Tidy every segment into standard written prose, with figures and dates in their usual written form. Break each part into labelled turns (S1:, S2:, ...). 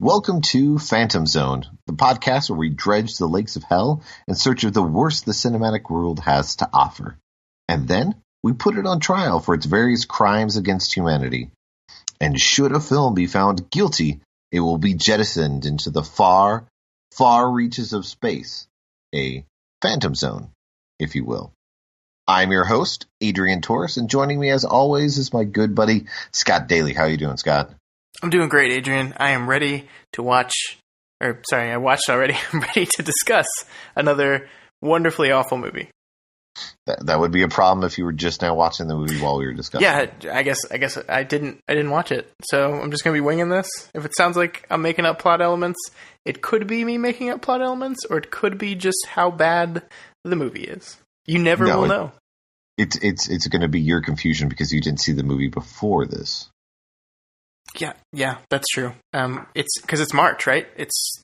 S1: Welcome to Phantom Zone, the podcast where we dredge the lakes of hell in search of the worst the cinematic world has to offer. And then we put it on trial for its various crimes against humanity. And should a film be found guilty, it will be jettisoned into the far, far reaches of space. A Phantom Zone, if you will. I'm your host, Adrian Torres, and joining me as always is my good buddy, Scott Daly. How are you doing, Scott?
S2: I'm doing great, Adrian. I am ready to I watched already. I'm ready to discuss another wonderfully awful movie.
S1: That would be a problem if you were just now watching the movie while we were discussing.
S2: Yeah, I guess I didn't watch it, so I'm just gonna be winging this. If it sounds like I'm making up plot elements, it could be me making up plot elements, or it could be just how bad the movie is. You never will know.
S1: It's going to be your confusion because you didn't see the movie before this.
S2: Yeah, that's true. It's because it's March, right? It's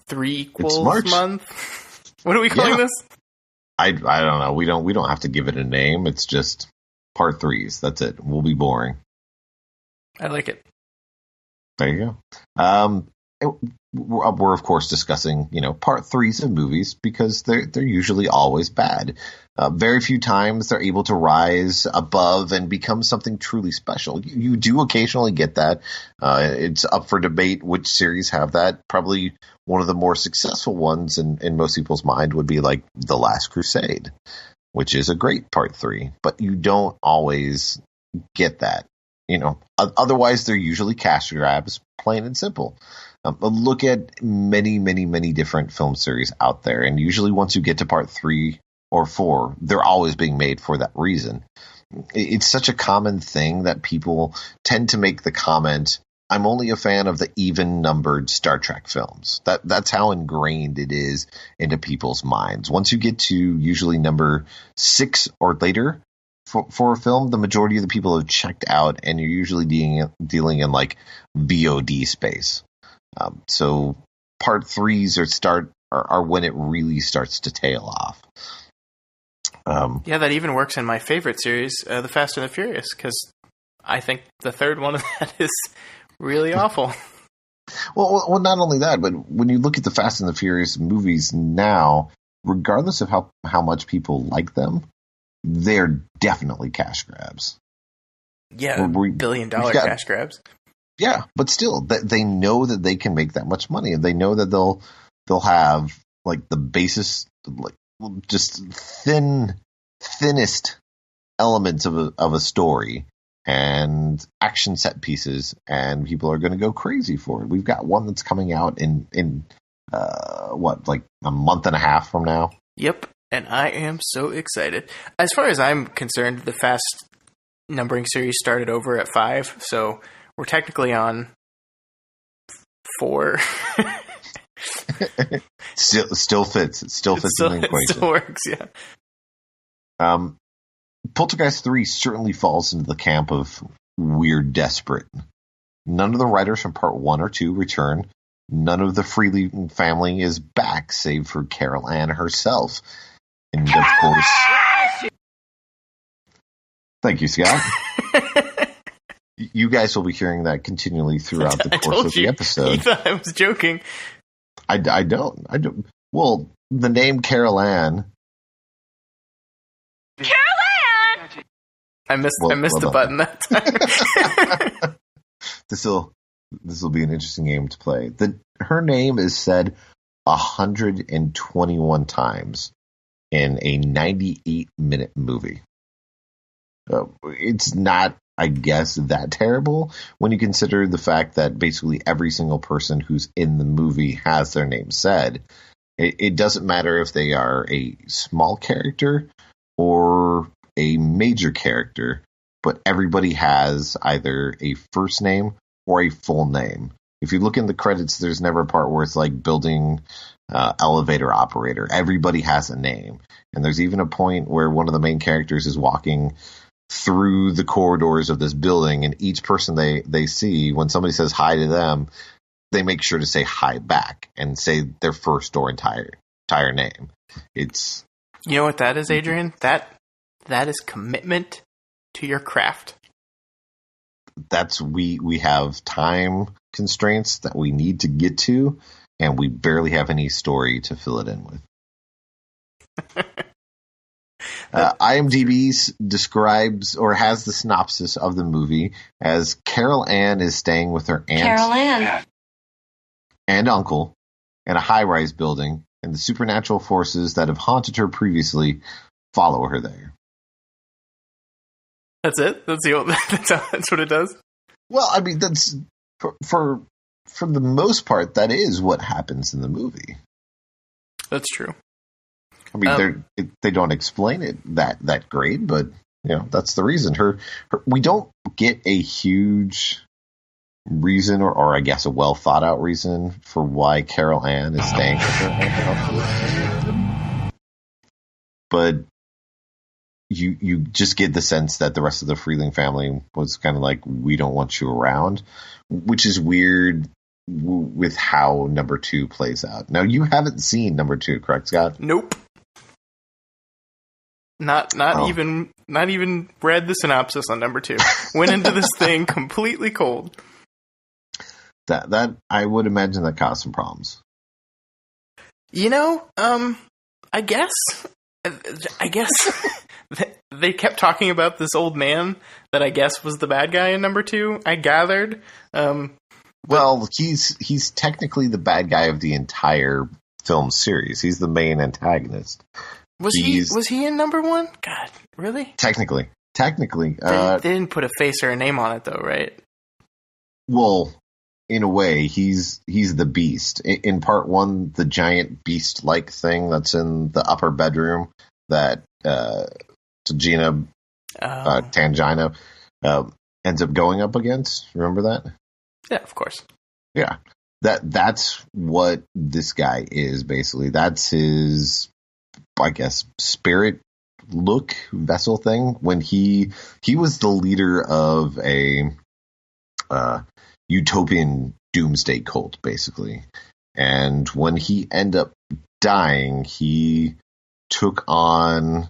S2: Threequel Month. What are we calling this?
S1: I don't know. We don't have to give it a name. It's just part threes. That's it. We'll be boring.
S2: I like it.
S1: There you go. We're of course discussing, part threes of movies because they're usually always bad. Very few times they're able to rise above and become something truly special. You do occasionally get that. It's up for debate which series have that. Probably one of the more successful ones in most people's mind would be like The Last Crusade, which is a great part three, but you don't always get that. Otherwise they're usually cash grabs, plain and simple. Look at many, many, many different film series out there, and usually once you get to part 3 or 4, they're always being made for that reason. It's such a common thing that people tend to make the comment, I'm only a fan of the even-numbered Star Trek films. That's how ingrained it is into people's minds. Once you get to usually number 6 or later for a film, the majority of the people have checked out, and you're usually dealing in like VOD space. So part threes are when it really starts to tail off.
S2: That even works in my favorite series, The Fast and the Furious, because I think the third one of that is really awful.
S1: Well, not only that, but when you look at the Fast and the Furious movies now, regardless of how much people like them, they're definitely cash grabs.
S2: Yeah, billion-dollar cash grabs.
S1: Yeah, but still, they know that they can make that much money, and they know that they'll have like the basis, like just thinnest elements of a story and action set pieces, and people are going to go crazy for it. We've got one that's coming out in like a month and a half from now.
S2: Yep, and I am so excited. As far as I'm concerned, the Fast numbering series started over at 5, so we're technically on 4.
S1: still fits. It still fits in the equation.
S2: It still works, yeah.
S1: Poltergeist 3 certainly falls into the camp of weird desperate. None of the writers from part 1 or 2 return. None of the Freely family is back, save for Carol Ann herself. And of course... Thank you, Scott. You guys will be hearing that continually throughout the course of the episode.
S2: You thought I was joking.
S1: I don't. Well, the name Carol Ann.
S2: Carol Ann! I missed the button that time.
S1: This will be an interesting game to play. Her name is said 121 times in a 98-minute movie. It's not, I guess, that terrible when you consider the fact that basically every single person who's in the movie has their name said. It doesn't matter if they are a small character or a major character, but everybody has either a first name or a full name. If you look in the credits, there's never a part where it's like building elevator operator. Everybody has a name. And there's even a point where one of the main characters is walking through the corridors of this building, and each person they see, when somebody says hi to them, they make sure to say hi back and say their first or entire name. It's,
S2: you know what that is, Adrian? That is commitment to your craft.
S1: that's we have time constraints that we need to get to, and we barely have any story to fill it in with. IMDb describes or has the synopsis of the movie as Carol Ann is staying with her aunt and uncle in a high-rise building, and the supernatural forces that have haunted her previously follow her there.
S2: That's it? That's what it does?
S1: Well, I mean, that's for the most part, that is what happens in the movie.
S2: That's true.
S1: I mean, they don't explain it that great, but that's the reason. We don't get a huge reason, or I guess a well thought out reason for why Carol Ann is staying with her. But you just get the sense that the rest of the Freeling family was kind of like, we don't want you around, which is weird with how number 2 plays out. Now, you haven't seen number 2, correct, Scott?
S2: Nope. Not even read the synopsis on number 2. Went into this thing completely cold.
S1: That I would imagine that caused some problems.
S2: I guess they kept talking about this old man that I guess was the bad guy in number 2. I gathered.
S1: Well, he's technically the bad guy of the entire film series. He's the main antagonist.
S2: Was he in number 1? God, really?
S1: Technically.
S2: They didn't put a face or a name on it, though, right?
S1: Well, in a way, he's the beast. In part 1, the giant beast-like thing that's in the upper bedroom that Tangina ends up going up against. Remember that?
S2: Yeah, of course.
S1: Yeah. That's what this guy is, basically. That's his, I guess, spirit look vessel thing. When he was the leader of a utopian doomsday cult, basically. And when he ended up dying, he took on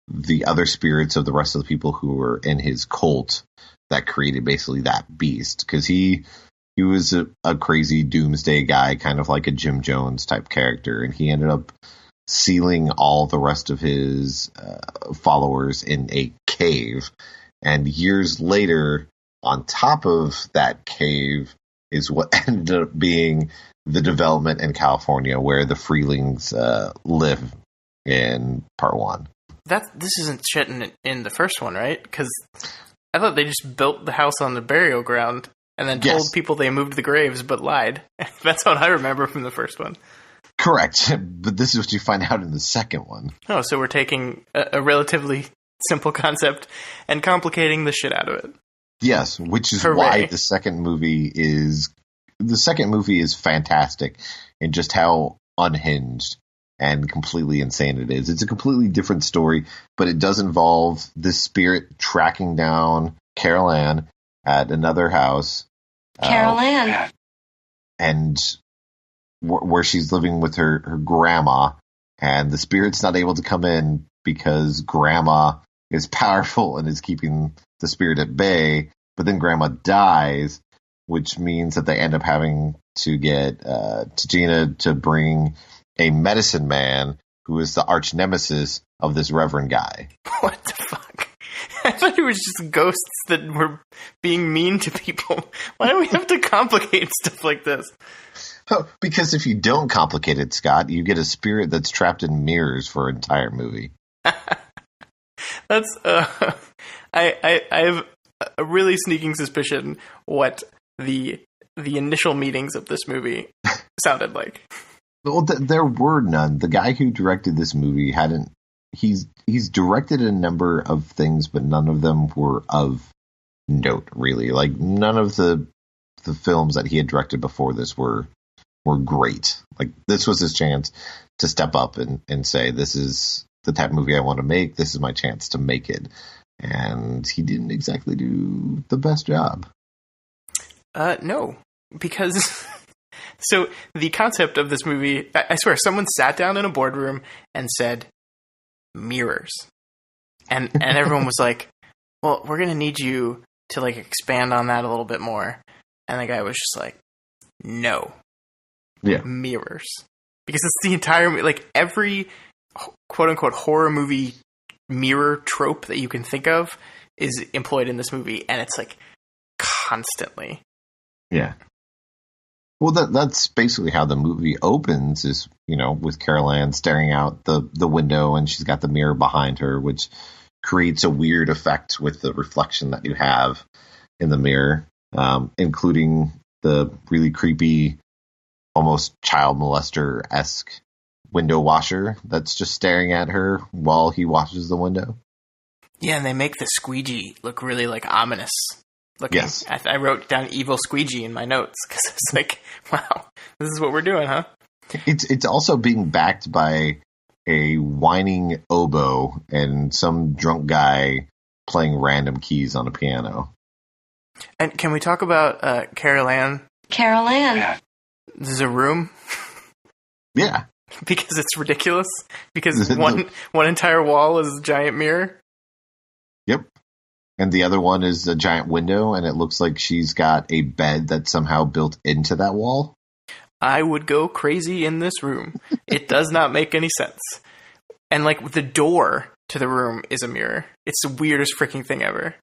S1: the other spirits of the rest of the people who were in his cult that created basically that beast. Because he was a crazy doomsday guy, kind of like a Jim Jones type character, and he ended up sealing all the rest of his followers in a cave. And years later, on top of that cave is what ended up being the development in California where the Freelings live in part 1.
S2: This isn't shit in the first one, right? Because I thought they just built the house on the burial ground and then told people they moved the graves, but lied. That's what I remember from the first one.
S1: Correct, but this is what you find out in the second one.
S2: Oh, so we're taking a relatively simple concept and complicating the shit out of it.
S1: Yes, which is
S2: Hooray.
S1: Why the second movie is fantastic in just how unhinged and completely insane it is. It's a completely different story, but it does involve this spirit tracking down Carol Ann at another house.
S3: Carol Ann.
S1: And where she's living with her grandma, and the spirit's not able to come in because grandma is powerful and is keeping the spirit at bay, but then grandma dies, which means that they end up having to get Tangina to bring a medicine man who is the arch nemesis of this reverend guy.
S2: What the fuck? I thought it was just ghosts that were being mean to people. Why do we have to complicate stuff like this?
S1: Oh, because if you don't complicate it, Scott, you get a spirit that's trapped in mirrors for an entire movie.
S2: That's I have a really sneaking suspicion what the initial meetings of this movie sounded like.
S1: Well, there were none. The guy who directed this movie hadn't. He's directed a number of things, but none of them were of note, really. Like, none of the films that he had directed before this were great. Like, this was his chance to step up and say, this is the type of movie I want to make. This is my chance to make it. And he didn't exactly do the best job.
S2: No, because so the concept of this movie, I swear, someone sat down in a boardroom and said, mirrors. And everyone was like, well, we're going to need you to like expand on that a little bit more. And the guy was just like, no.
S1: Yeah.
S2: Mirrors. Because it's the entire, like every quote unquote horror movie mirror trope that you can think of is employed in this movie. And it's like constantly.
S1: Yeah. Well, that's basically how the movie opens is, with Carol Ann staring out the window and she's got the mirror behind her, which creates a weird effect with the reflection that you have in the mirror, including the really creepy, almost child molester-esque window washer that's just staring at her while he washes the window.
S2: Yeah, and they make the squeegee look really like ominous looking.
S1: Yes.
S2: I wrote down evil squeegee in my notes because it's like, wow, this is what we're doing, huh?
S1: It's also being backed by a whining oboe and some drunk guy playing random keys on a piano.
S2: And can we talk about Carol Ann?
S3: Carol Ann.
S2: This is a room.
S1: Yeah.
S2: Because it's ridiculous. Because one entire wall is a giant mirror.
S1: Yep. And the other one is a giant window, and it looks like she's got a bed that's somehow built into that wall.
S2: I would go crazy in this room. It does not make any sense. And like the door to the room is a mirror. It's the weirdest freaking thing ever.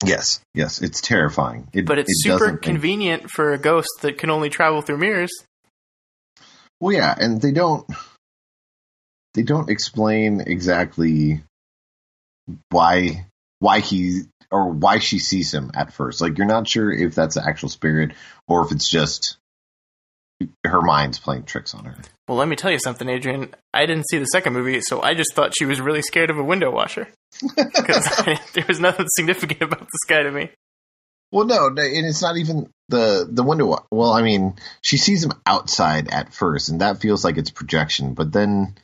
S1: Yes, it's terrifying.
S2: But it's super convenient for a ghost that can only travel through mirrors.
S1: Well, yeah, and they don't explain exactly why she sees him at first. Like, you're not sure if that's the actual spirit or if it's just her mind's playing tricks on her.
S2: Well, let me tell you something, Adrian. I didn't see the second movie, so I just thought she was really scared of a window washer. Because there was nothing significant about this guy to me.
S1: Well, no, and it's not even the window. Well, I mean, she sees him outside at first, and that feels like it's projection. But then,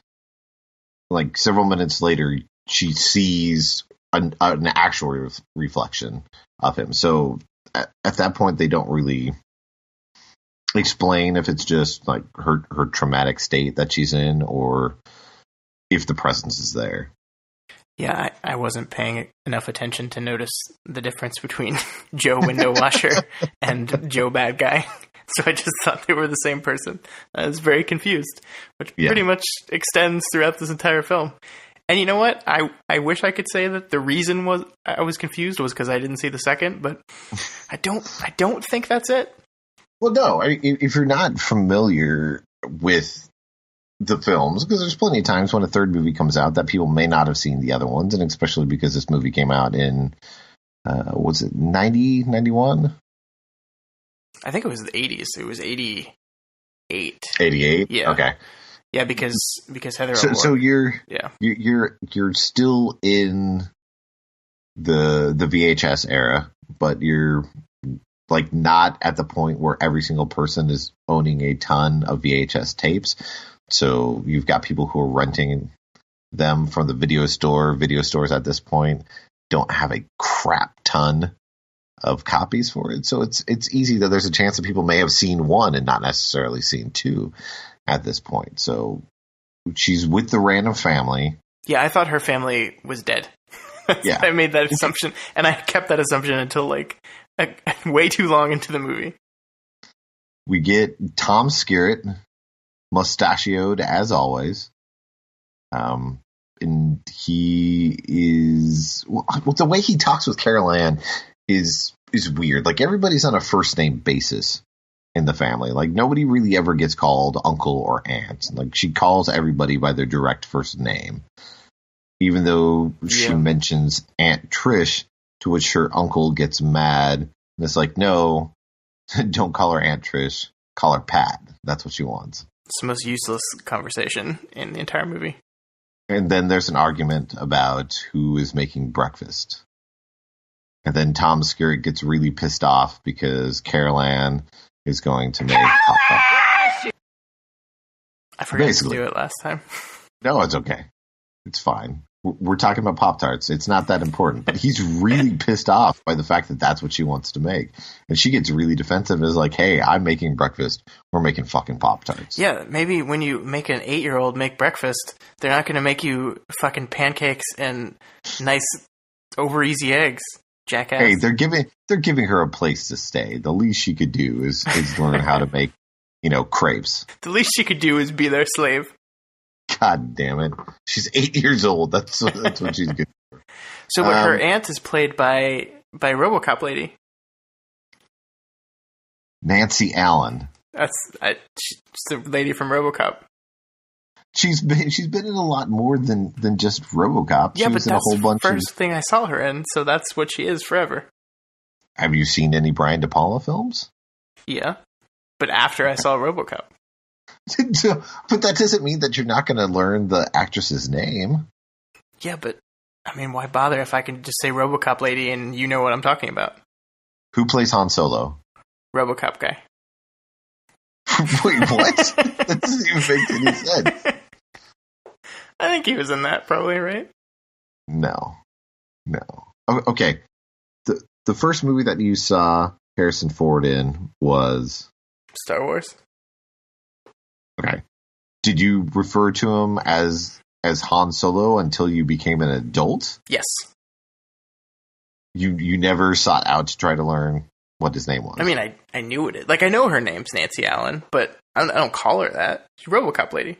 S1: like, several minutes later, she sees an actual reflection of him. So at that point, they don't really explain if it's just like her traumatic state that she's in or if the presence is there.
S2: Yeah, I wasn't paying enough attention to notice the difference between Joe Window Washer and Joe Bad Guy. So I just thought they were the same person. I was very confused, which pretty much extends throughout this entire film. And you know what? I wish I could say that the reason I was confused was because I didn't see the second, but I don't think that's it.
S1: Well, no, if you're not familiar with the films, because there's plenty of times when a third movie comes out that people may not have seen the other ones, and especially because this movie came out in, was it 90, 91?
S2: I think it was the 80s. It was 88.
S1: 88?
S2: Yeah.
S1: Okay.
S2: Yeah, because Heather
S1: So
S2: O'Rourke.
S1: you're still in the VHS era, but you're like not at the point where every single person is owning a ton of VHS tapes. So you've got people who are renting them from the video store. Video stores at this point don't have a crap ton of copies for it. So it's easy that there's a chance that people may have seen one and not necessarily seen two at this point. So she's with the random family.
S2: Yeah, I thought her family was dead.
S1: Yeah.
S2: I made that assumption, and I kept that assumption until like way too long into the movie.
S1: We get Tom Skerritt, mustachioed as always. And he is, well, the way he talks with Carol Ann is weird. Like, everybody's on a first name basis in the family. Like, nobody really ever gets called uncle or aunt. Like, she calls everybody by their direct first name. Even though she mentions Aunt Trish, to which her uncle gets mad. And it's like, no, don't call her Aunt Trish. Call her Pat. That's what she wants.
S2: It's the most useless conversation in the entire movie.
S1: And then there's an argument about who is making breakfast. And then Tom Skerritt gets really pissed off because Carol Ann is going to make Pop-Tarts.
S2: I forgot to do it last time.
S1: No, it's okay. It's fine. We're talking about Pop-Tarts. It's not that important. But he's really pissed off by the fact that that's what she wants to make. And she gets really defensive and is like, hey, I'm making breakfast. We're making fucking Pop-Tarts.
S2: Yeah, maybe when you make an 8-year-old make breakfast, they're not going to make you fucking pancakes and nice over-easy eggs. Jackass.
S1: Hey, they're giving her a place to stay. The least she could do is learn how to make, crepes.
S2: The least she could do is be their slave.
S1: God damn it. She's 8 years old. That's what she's good for.
S2: So her aunt is played by RoboCop lady.
S1: Nancy Allen.
S2: She's the lady from RoboCop.
S1: She's been in a lot more than just RoboCop.
S2: Yeah,
S1: she
S2: but
S1: was in
S2: that's
S1: a whole bunch
S2: the first thing I saw her in, so that's what she is forever.
S1: Have you seen any Brian De Palma films?
S2: Yeah, but after I saw RoboCop.
S1: But that doesn't mean that you're not going to learn the actress's name.
S2: Yeah, but I mean, why bother if I can just say RoboCop lady and you know what I'm talking about?
S1: Who plays Han Solo?
S2: RoboCop guy.
S1: Wait, what? That doesn't even make any sense.
S2: I think he was in that, probably, right?
S1: No. Okay. The first movie that you saw Harrison Ford in was
S2: Star Wars.
S1: Okay. Did you refer to him as Han Solo until you became an adult?
S2: Yes.
S1: You never sought out to try to learn what his name was.
S2: I mean, I knew it. Like, I know her name's Nancy Allen, but I don't call her that. She's RoboCop lady.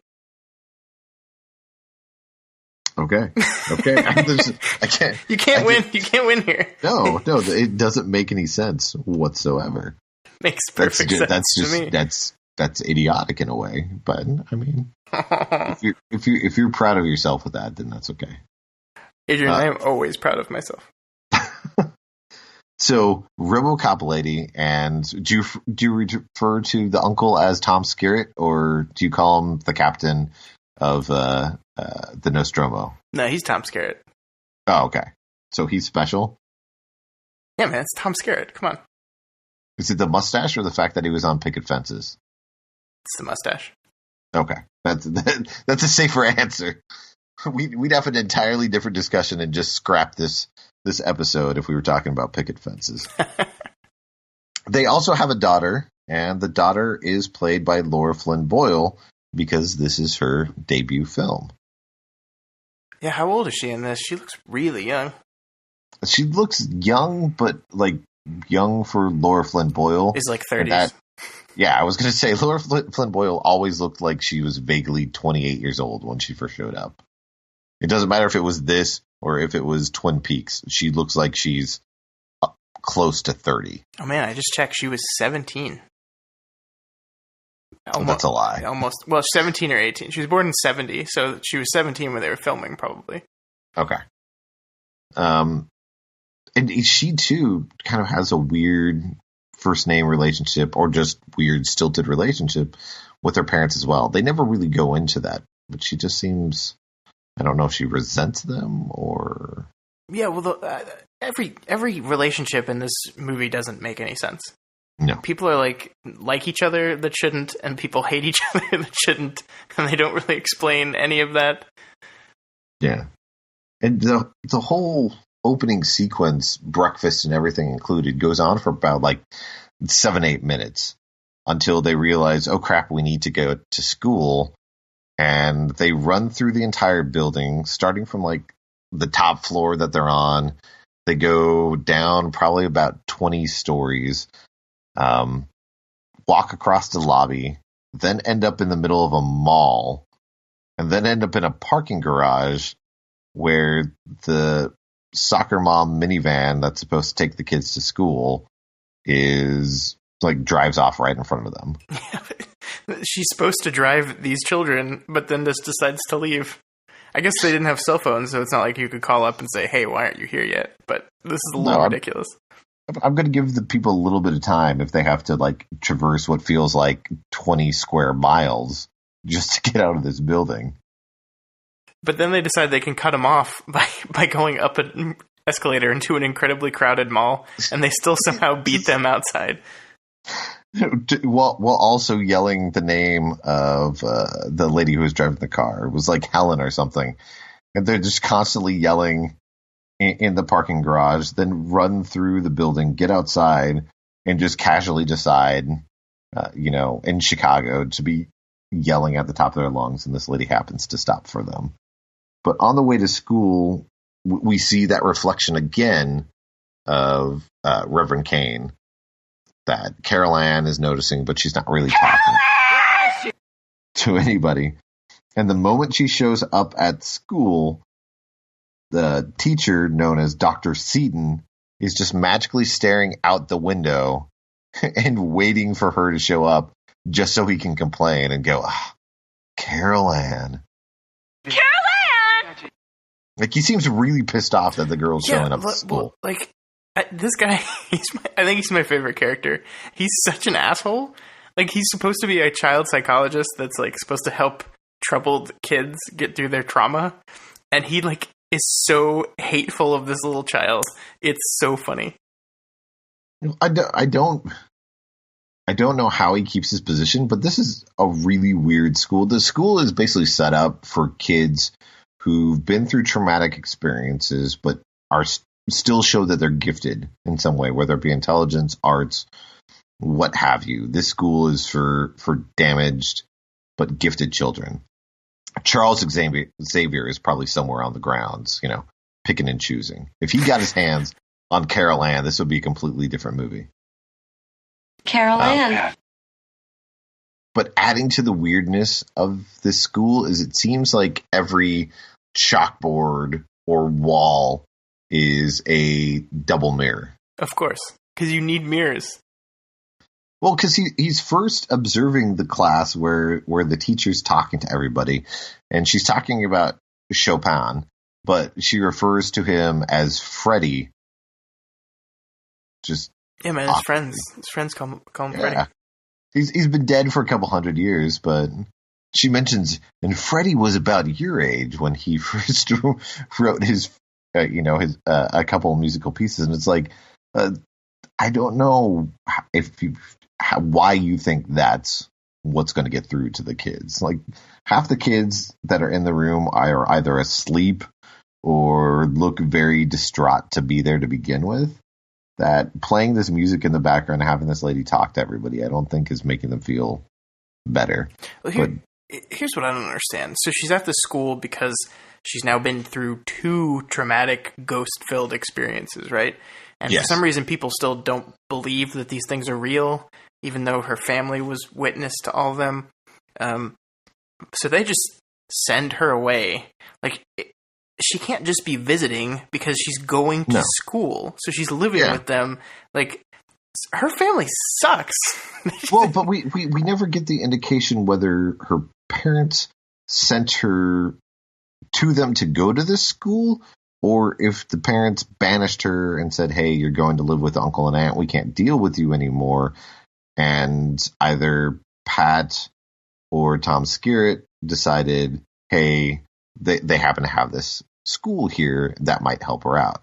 S1: Okay. I can't.
S2: You can't win. You can't win here.
S1: No, it doesn't make any sense whatsoever.
S2: Makes perfect sense to me.
S1: That's idiotic in a way, but I mean, if you're proud of yourself with that, then that's okay.
S2: Adrian, I am always proud of myself.
S1: So, RoboCop lady, and do you refer to the uncle as Tom Skerritt, or do you call him the captain of the Nostromo?
S2: No, he's Tom Skerritt.
S1: Oh, okay. So he's special?
S2: Yeah, man, it's Tom Skerritt. Come on.
S1: Is it the mustache or the fact that he was on picket fences?
S2: It's the mustache.
S1: Okay. That's a safer answer. We'd have an entirely different discussion and just scrap this episode if we were talking about picket fences. They also have a daughter, and the daughter is played by Laura Flynn Boyle because this is her debut film.
S2: Yeah, how old is she in this? She looks really young.
S1: She looks young, but like young for Laura Flynn Boyle.
S2: Is like 30s.
S1: Yeah, I was going to say Laura Flynn Boyle always looked like she was vaguely 28 years old when she first showed up. It doesn't matter if it was this or if it was Twin Peaks. She looks like she's close to 30.
S2: Oh, man, I just checked. She was 17.
S1: That's a lie.
S2: Almost. Well, 17 or 18. She was born in 70, so she was 17 when they were filming, probably.
S1: Okay. And she, too, kind of has a weird first name relationship or just weird stilted relationship with her parents as well. They never really go into that, but she just seems... I don't know if she resents them or...
S2: Yeah, well, every relationship in this movie doesn't make any sense.
S1: No.
S2: People are like each other that shouldn't, and people hate each other that shouldn't, and they don't really explain any of that.
S1: Yeah. And the whole opening sequence, breakfast and everything included, goes on for about 7-8 minutes until they realize, oh crap, we need to go to school. And they run through the entire building, starting from the top floor that they're on. They go down probably about 20 stories, walk across the lobby, then end up in the middle of a mall, and then end up in a parking garage where the soccer mom minivan that's supposed to take the kids to school is drives off right in front of them.
S2: She's supposed to drive these children, but then just decides to leave. I guess they didn't have cell phones, so it's not like you could call up and say, hey, why aren't you here yet? But this is a little ridiculous.
S1: I'm going to give the people a little bit of time if they have to traverse what feels like 20 square miles just to get out of this building.
S2: But then they decide they can cut them off by going up an escalator into an incredibly crowded mall, and they still somehow beat them outside.
S1: While also yelling the name of the lady who was driving the car. It was Helen or something. And they're just constantly yelling in the parking garage, then run through the building, get outside, and just casually decide, in Chicago to be yelling at the top of their lungs, and this lady happens to stop for them. But on the way to school, we see that reflection again of Reverend Kane that Carol Ann is noticing, but she's not really talking to anybody. And the moment she shows up at school, the teacher, known as Dr. Seaton, is just magically staring out the window and waiting for her to show up just so he can complain and go, Carol Ann.
S3: Carol Ann!
S1: Like, he seems really pissed off that the girl's showing up at school.
S2: Well, this guy, I think he's my favorite character. He's such an asshole. Like, he's supposed to be a child psychologist that's, like, supposed to help troubled kids get through their trauma. And he, like, is so hateful of this little child. It's so funny.
S1: I don't know how he keeps his position, but this is a really weird school. The school is basically set up for kids who've been through traumatic experiences, but are still show that they're gifted in some way, whether it be intelligence, arts, what have you. This school is for damaged but gifted children. Charles Xavier is probably somewhere on the grounds, picking and choosing. If he got his hands on Carol Ann, this would be a completely different movie.
S3: Carol Ann.
S1: But adding to the weirdness of this school is it seems like every chalkboard or wall is a double mirror.
S2: Of course, because you need mirrors.
S1: Well, because he's first observing the class where the teacher's talking to everybody, and she's talking about Chopin, but she refers to him as Freddie.
S2: Yeah, man, his friends call him Freddie.
S1: He's been dead for a couple hundred years, but she mentions, and Freddie was about your age when he first wrote his a couple of musical pieces, and it's like, I don't know why you think that's what's going to get through to the kids. Like, half the kids that are in the room are either asleep or look very distraught to be there to begin with. That playing this music in the background and having this lady talk to everybody, I don't think is making them feel better.
S2: Well, here's what I don't understand. So she's at the school because she's now been through 2 traumatic ghost-filled experiences, right? And yes. For some reason, people still don't believe that these things are real, even though her family was witness to all of them. So they just send her away. Like, she can't just be visiting because she's going to school. So she's living with them. Like, her family sucks.
S1: Well, but we never get the indication whether her parents sent her to them to go to this school, or if the parents banished her and said, hey, you're going to live with uncle and aunt, we can't deal with you anymore. And either Pat or Tom Skerritt decided, hey, they happen to have this school here that might help her out.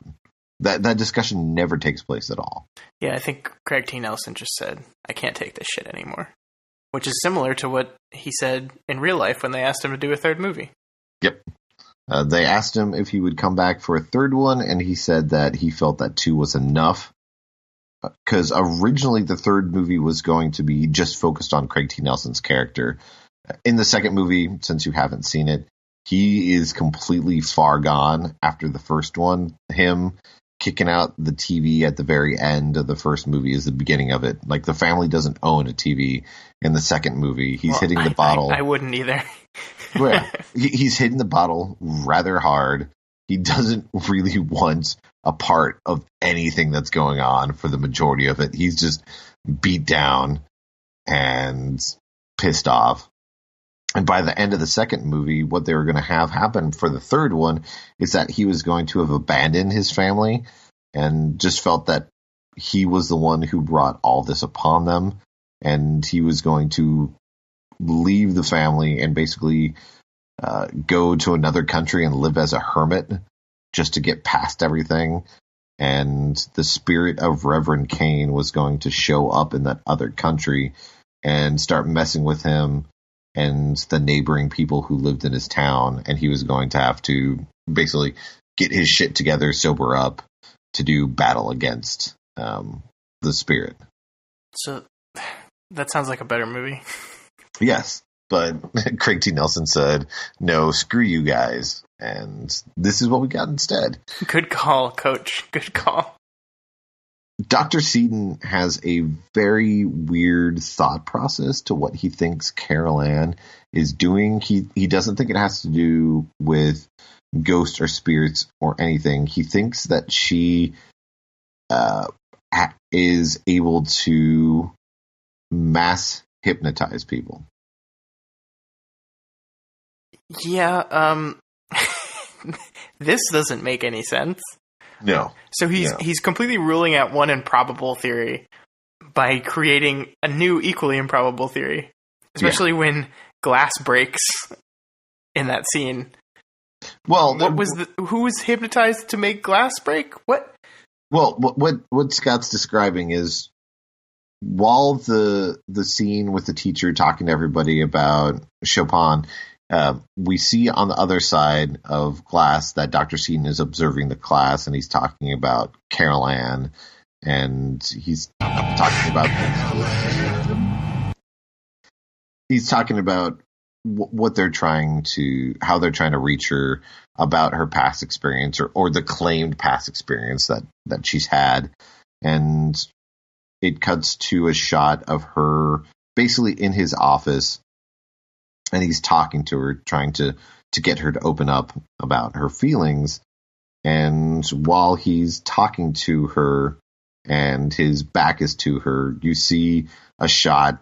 S1: That discussion never takes place at all.
S2: Yeah, I think Craig T. Nelson just said, I can't take this shit anymore. Which is similar to what he said in real life when they asked him to do a 3rd movie.
S1: Yep. They asked him if he would come back for a 3rd one, and he said that he felt that 2 was enough. Because originally the 3rd movie was going to be just focused on Craig T. Nelson's character. In the 2nd movie, since you haven't seen it, he is completely far gone after the 1st one. Him kicking out the TV at the very end of the 1st movie is the beginning of it. Like, the family doesn't own a TV. In the 2nd movie, he's hitting the bottle.
S2: I wouldn't either.
S1: Yeah, he's hitting the bottle rather hard. He doesn't really want a part of anything that's going on for the majority of it. He's just beat down and pissed off. And by the end of the 2nd movie, what they were going to have happen for the 3rd one is that he was going to have abandoned his family and just felt that he was the one who brought all this upon them. And he was going to leave the family and basically go to another country and live as a hermit just to get past everything. And the spirit of Reverend Kane was going to show up in that other country and start messing with him and the neighboring people who lived in his town. And he was going to have to basically get his shit together, sober up, to do battle against the spirit.
S2: So that sounds like a better movie.
S1: Yes, but Craig T. Nelson said, no, screw you guys. And this is what we got instead.
S2: Good call, Coach. Good call.
S1: Dr. Seaton has a very weird thought process to what he thinks Carol Ann is doing. He doesn't think it has to do with ghosts or spirits or anything. He thinks that she is able to mass hypnotize people.
S2: Yeah, this doesn't make any sense.
S1: No.
S2: So he's completely ruling out one improbable theory by creating a new equally improbable theory. Especially when glass breaks in that scene.
S1: Well,
S2: who was hypnotized to make glass break? What?
S1: Well, what Scott's describing is while the scene with the teacher talking to everybody about Chopin, we see on the other side of glass that Dr. Seaton is observing the class, and he's talking about Carol Ann, and he's talking about what they're trying to, how they're trying to reach her about her past experience or the claimed past experience that she's had. And it cuts to a shot of her basically in his office, and he's talking to her, trying to get her to open up about her feelings. And while he's talking to her and his back is to her, you see a shot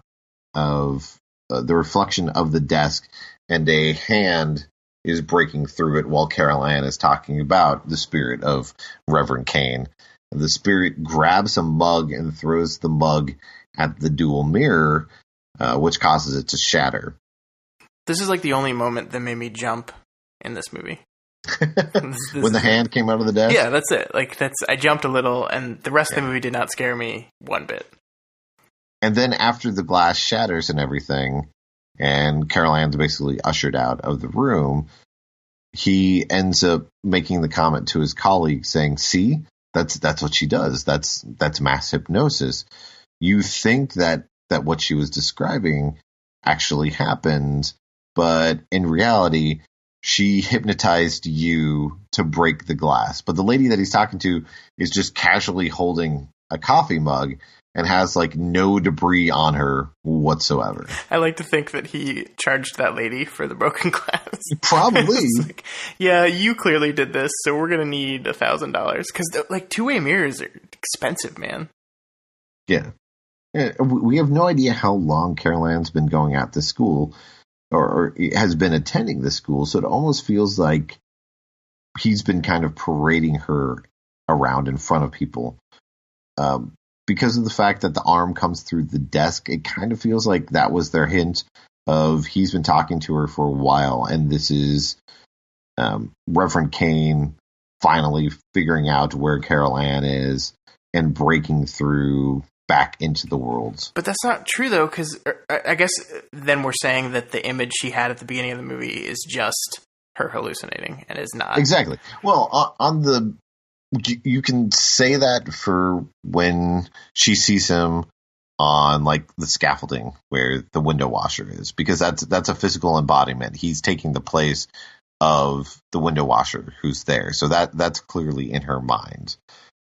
S1: of the reflection of the desk, and a hand is breaking through it while Carol Ann is talking about the spirit of Reverend Kane. The spirit grabs a mug and throws the mug at the dual mirror, which causes it to shatter.
S2: This is like the only moment that made me jump in this movie.
S1: When the hand came out of the desk?
S2: Yeah, that's it. I jumped a little, and the rest of the movie did not scare me one bit.
S1: And then after the glass shatters and everything, and Carol Ann's basically ushered out of the room, he ends up making the comment to his colleague saying, "See, that's what she does. That's mass hypnosis. You think that what she was describing actually happened, but in reality, she hypnotized you to break the glass." But the lady that he's talking to is just casually holding a coffee mug and has no debris on her whatsoever.
S2: I like to think that he charged that lady for the broken glass.
S1: Probably.
S2: Yeah, you clearly did this, so we're going to need $1,000. Because, two-way mirrors are expensive, man.
S1: Yeah. We have no idea how long Carol Ann's been going at this school or has been attending this school, so it almost feels like he's been kind of parading her around in front of people. Because of the fact that the arm comes through the desk, it kind of feels like that was their hint of he's been talking to her for a while, and this is Reverend Kane finally figuring out where Carol Ann is and breaking through back into the world.
S2: But that's not true, though, because I guess then we're saying that the image she had at the beginning of the movie is just her hallucinating and is not.
S1: Exactly. Well, you can say that for when she sees him on the scaffolding where the window washer is, because that's a physical embodiment. He's taking the place of the window washer who's there. So that's clearly in her mind.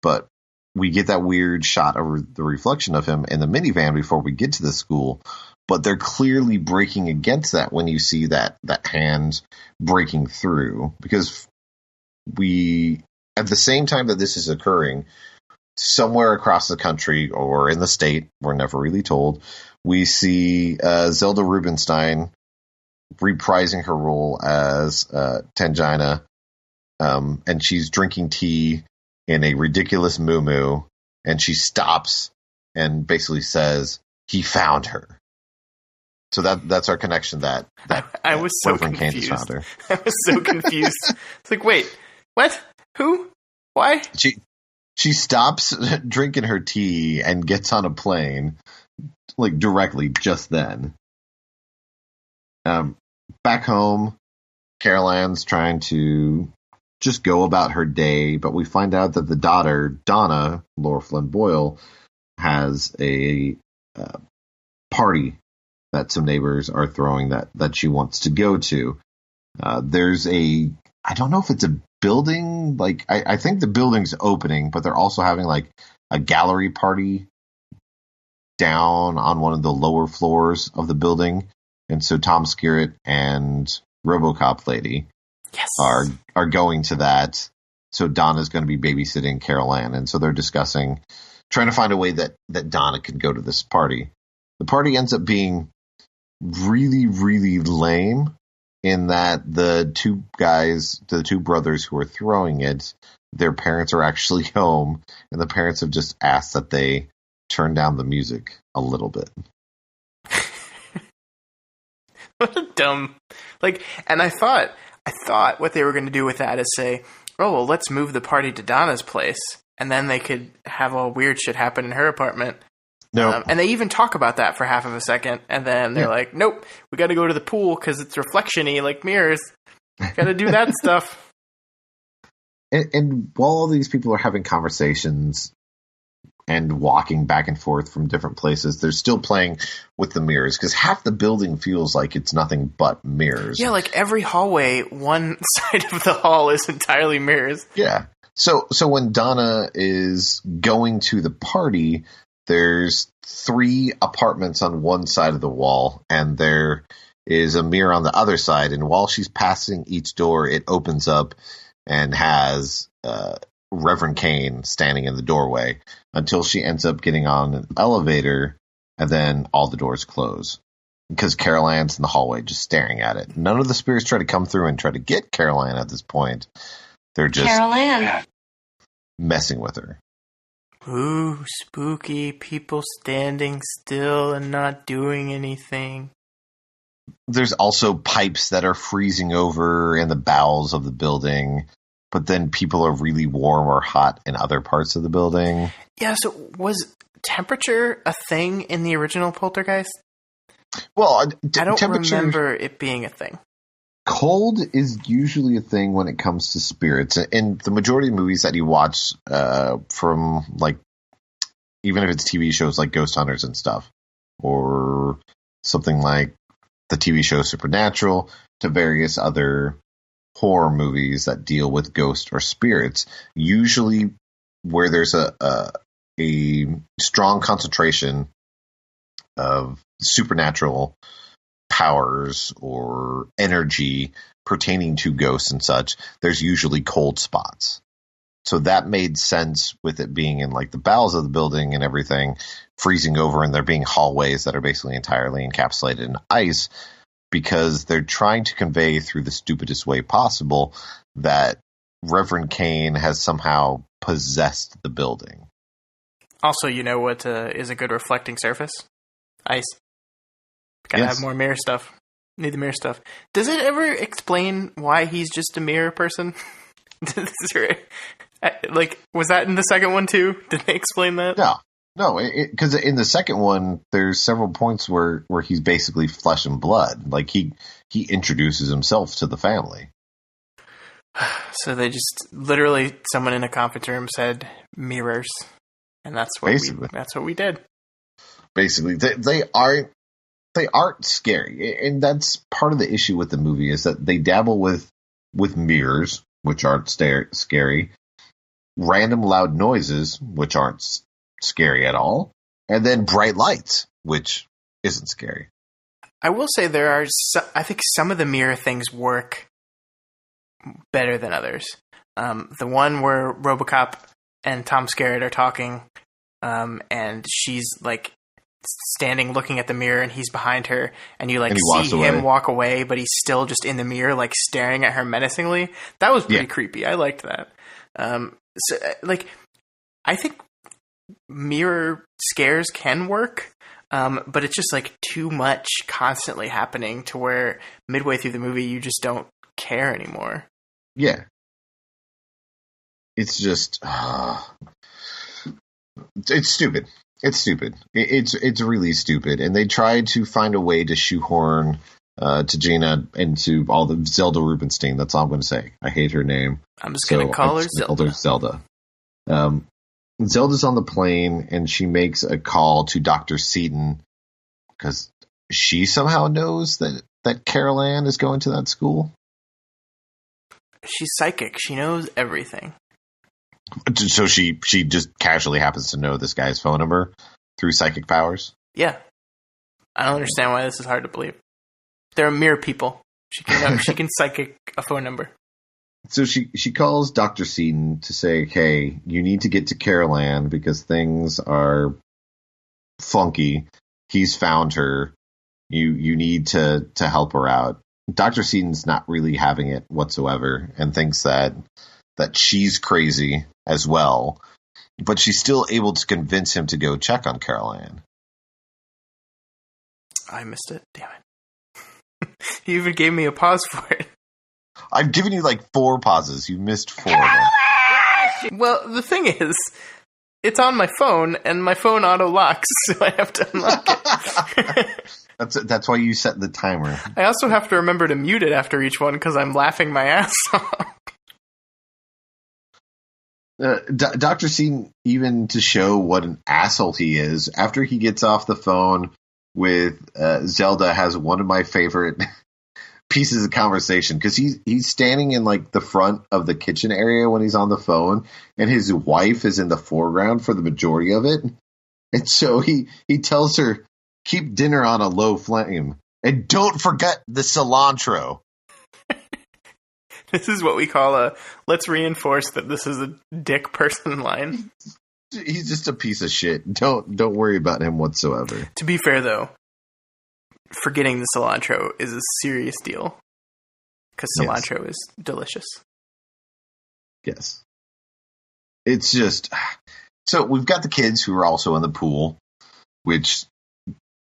S1: But we get that weird shot over the reflection of him in the minivan before we get to the school. But they're clearly breaking against that when you see that hand breaking through, because at the same time that this is occurring, somewhere across the country or in the state, we're never really told, we see Zelda Rubinstein reprising her role as Tangina, and she's drinking tea in a ridiculous moo-moo, and she stops and basically says, "He found her." So that's our connection that
S2: I was so confused. Found her. I was so confused. It's wait, what? Who? Why? She
S1: stops drinking her tea and gets on a plane, directly just then. Back home, Carol Ann's trying to just go about her day, but we find out that the daughter, Donna, Laura Flynn Boyle, has a party that some neighbors are throwing that she wants to go to. There's I don't know if it's a building, I think the building's opening, but they're also having a a gallery party down on one of the lower floors of the building. And so Tom Skerritt and RoboCop lady are going to that. So Donna's going to be babysitting Carol Ann. And so they're discussing, trying to find a way that Donna can go to this party. The party ends up being really, really lame in that the two brothers who are throwing it, their parents are actually home, and the parents have just asked that they turn down the music a little bit.
S2: What a dumb, and I thought what they were going to do with that is say, oh, well, let's move the party to Donna's place, and then they could have all weird shit happen in her apartment.
S1: No.
S2: And they even talk about that for half of a second, and then they're like, nope, we got to go to the pool because it's reflection-y like mirrors. Got to do that stuff.
S1: And while all these people are having conversations and walking back and forth from different places, they're still playing with the mirrors because half the building feels like it's nothing but mirrors.
S2: Yeah, like every hallway, one side of the hall is entirely mirrors.
S1: Yeah. So when Donna is going to the party, there's 3 apartments on one side of the wall, and there is a mirror on the other side. And while she's passing each door, it opens up and has Reverend Kane standing in the doorway until she ends up getting on an elevator, and then all the doors close because Carol Ann's in the hallway just staring at it. None of the spirits try to come through and try to get Carol Ann at this point. They're just
S3: Carol Ann
S1: messing with her.
S2: Ooh, spooky people standing still and not doing anything.
S1: There's also pipes that are freezing over in the bowels of the building, but then people are really warm or hot in other parts of the building.
S2: Yeah, so was temperature a thing in the original Poltergeist?
S1: Well,
S2: I don't remember it being a thing.
S1: Cold is usually a thing when it comes to spirits. In the majority of movies that you watch from, like, even if it's TV shows like Ghost Hunters and stuff, or something like the TV show Supernatural, to various other horror movies that deal with ghosts or spirits, usually where there's a strong concentration of supernatural powers or energy pertaining to ghosts and such, there's usually cold spots. So that made sense with it being in like the bowels of the building and everything freezing over, and there being hallways that are basically entirely encapsulated in ice, because they're trying to convey through the stupidest way possible that Reverend Kane has somehow possessed the building.
S2: Also, you know what is a good reflecting surface? Ice. Gotta have more mirror stuff. Need the mirror stuff. Does it ever explain why he's just a mirror person? Was that in the second one too? Did they explain that?
S1: No, because in the second one, there's several points where he's basically flesh and blood. Like he introduces himself to the family.
S2: So they just literally, someone in a conference room said mirrors, and that's what we did. Basically,
S1: they aren't scary, and that's part of the issue with the movie is that they dabble with mirrors, which aren't scary, random loud noises, which aren't scary at all, and then bright lights, which isn't scary.
S2: I will say I think some of the mirror things work better than others. The one where RoboCop and Tom Skerritt are talking, and she's like standing looking at the mirror, and he's behind her, and you see him walk away, but he's still just in the mirror, like staring at her menacingly. That was pretty creepy. I liked that. I think mirror scares can work, but it's just like too much constantly happening to where midway through the movie you just don't care anymore.
S1: Yeah. It's just it's stupid. It's stupid. It's really stupid. And they tried to find a way to shoehorn to Gina into all the Zelda Rubinstein. That's all I'm going to say. I hate her name.
S2: I'm just going to call her
S1: Zelda. Zelda's on the plane, and she makes a call to Dr. Seaton because she somehow knows that Carol Ann is going to that school.
S2: She's psychic. She knows everything.
S1: So she just casually happens to know this guy's phone number through psychic powers?
S2: Yeah. I don't understand why this is hard to believe. They're mere people. She can psychic a phone number.
S1: So she calls Dr. Seaton to say, hey, you need to get to Carol Ann because things are funky. He's found her. You need to help her out. Dr. Seaton's not really having it whatsoever and thinks that she's crazy as well, but she's still able to convince him to go check on Carol Ann.
S2: I missed it. Damn it. You even gave me a pause for it.
S1: I've given you like 4 pauses. You missed 4 of them.
S2: Well, the thing is, it's on my phone, and my phone auto locks, so I have to unlock it.
S1: That's why you set the timer.
S2: I also have to remember to mute it after each one because I'm laughing my ass off.
S1: Dr. Seaton, even to show what an asshole he is, after he gets off the phone with Zelda, has one of my favorite pieces of conversation because he's standing in like the front of the kitchen area when he's on the phone, and his wife is in the foreground for the majority of it. And so he tells her, keep dinner on a low flame and don't forget the cilantro.
S2: This is what we call let's reinforce that this is a dick person line.
S1: He's just a piece of shit. Don't worry about him whatsoever.
S2: To be fair, though, forgetting the cilantro is a serious deal because cilantro is delicious.
S1: Yes. It's just... So we've got the kids who are also in the pool, which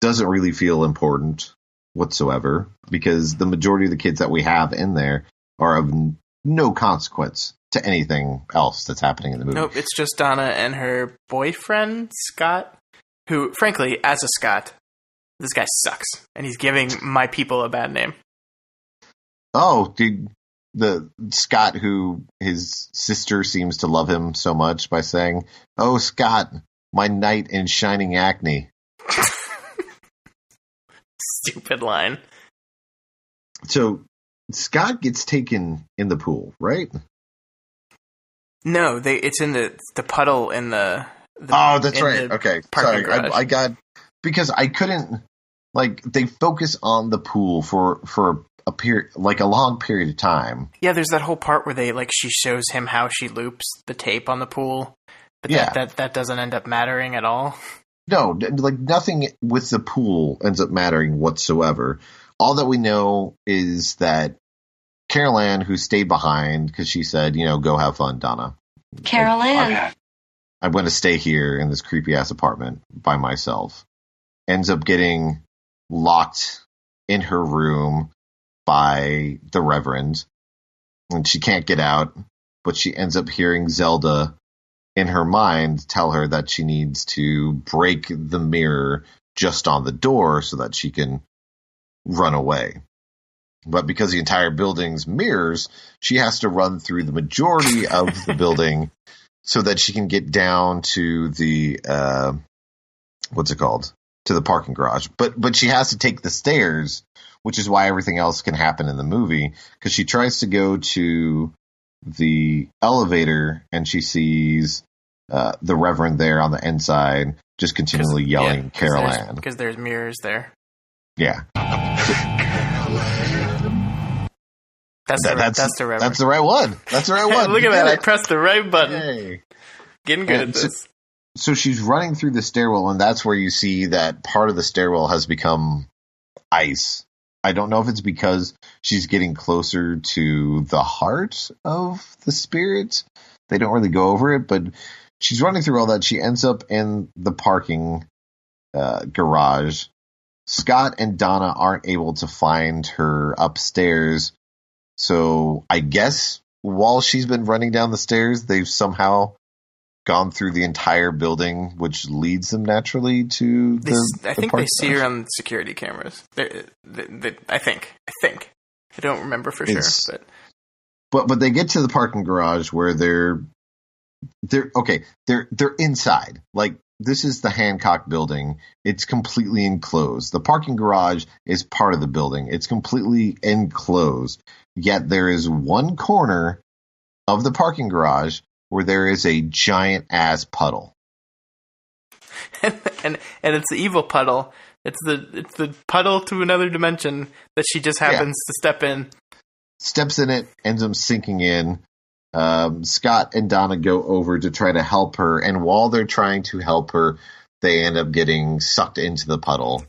S1: doesn't really feel important whatsoever because the majority of the kids that we have in there are of no consequence to anything else that's happening in the movie.
S2: Nope, it's just Donna and her boyfriend, Scott, who, frankly, as a Scott, this guy sucks, and he's giving my people a bad name.
S1: Oh, dude, the Scott who his sister seems to love him so much by saying, "Oh, Scott, my knight in shining acne."
S2: Stupid line.
S1: So Scott gets taken in the pool, right?
S2: No, it's in the puddle in the
S1: oh, that's right. Okay, sorry,
S2: I
S1: got because I couldn't they focus on the pool for a period, like a long period of time.
S2: Yeah, there's that whole part where she shows him how she loops the tape on the pool, but that doesn't end up mattering at all.
S1: No, nothing with the pool ends up mattering whatsoever. All that we know is that Carol Ann, who stayed behind because she said, go have fun, Donna.
S3: Carol Ann.
S1: I'm going to stay here in this creepy-ass apartment by myself. Ends up getting locked in her room by the Reverend. And she can't get out, but she ends up hearing Zelda in her mind tell her that she needs to break the mirror just on the door so that she can run away. But because the entire building's mirrors, she has to run through the majority of the building so that she can get down to the to the parking garage. But she has to take the stairs, which is why everything else can happen in the movie, because she tries to go to the elevator and she sees the Reverend there on the inside just continually yelling Carol Ann.
S2: Because there's mirrors there.
S1: Yeah.
S2: That's the Reverend.
S1: That's the right one. That's the right one.
S2: Look at that. I pressed the right button.
S1: Hey.
S2: Getting good at this.
S1: So she's running through the stairwell, and that's where you see that part of the stairwell has become ice. I don't know if it's because she's getting closer to the heart of the spirit. They don't really go over it, but she's running through all that. She ends up in the parking garage. Scott and Donna aren't able to find her upstairs. So I guess while she's been running down the stairs, they've somehow gone through the entire building, which leads them naturally to
S2: I think they see her on security cameras. I think. I don't remember for sure,
S1: but they get to the parking garage where they're inside. Like, this is the Hancock building. It's completely enclosed. The parking garage is part of the building. It's completely enclosed. Yet there is one corner of the parking garage where there is a giant ass puddle.
S2: and it's the evil puddle. It's the puddle to another dimension that she just happens to step in.
S1: Steps in it, ends up sinking in. Scott and Donna go over to try to help her, and while they're trying to help her, they end up getting sucked into the puddle.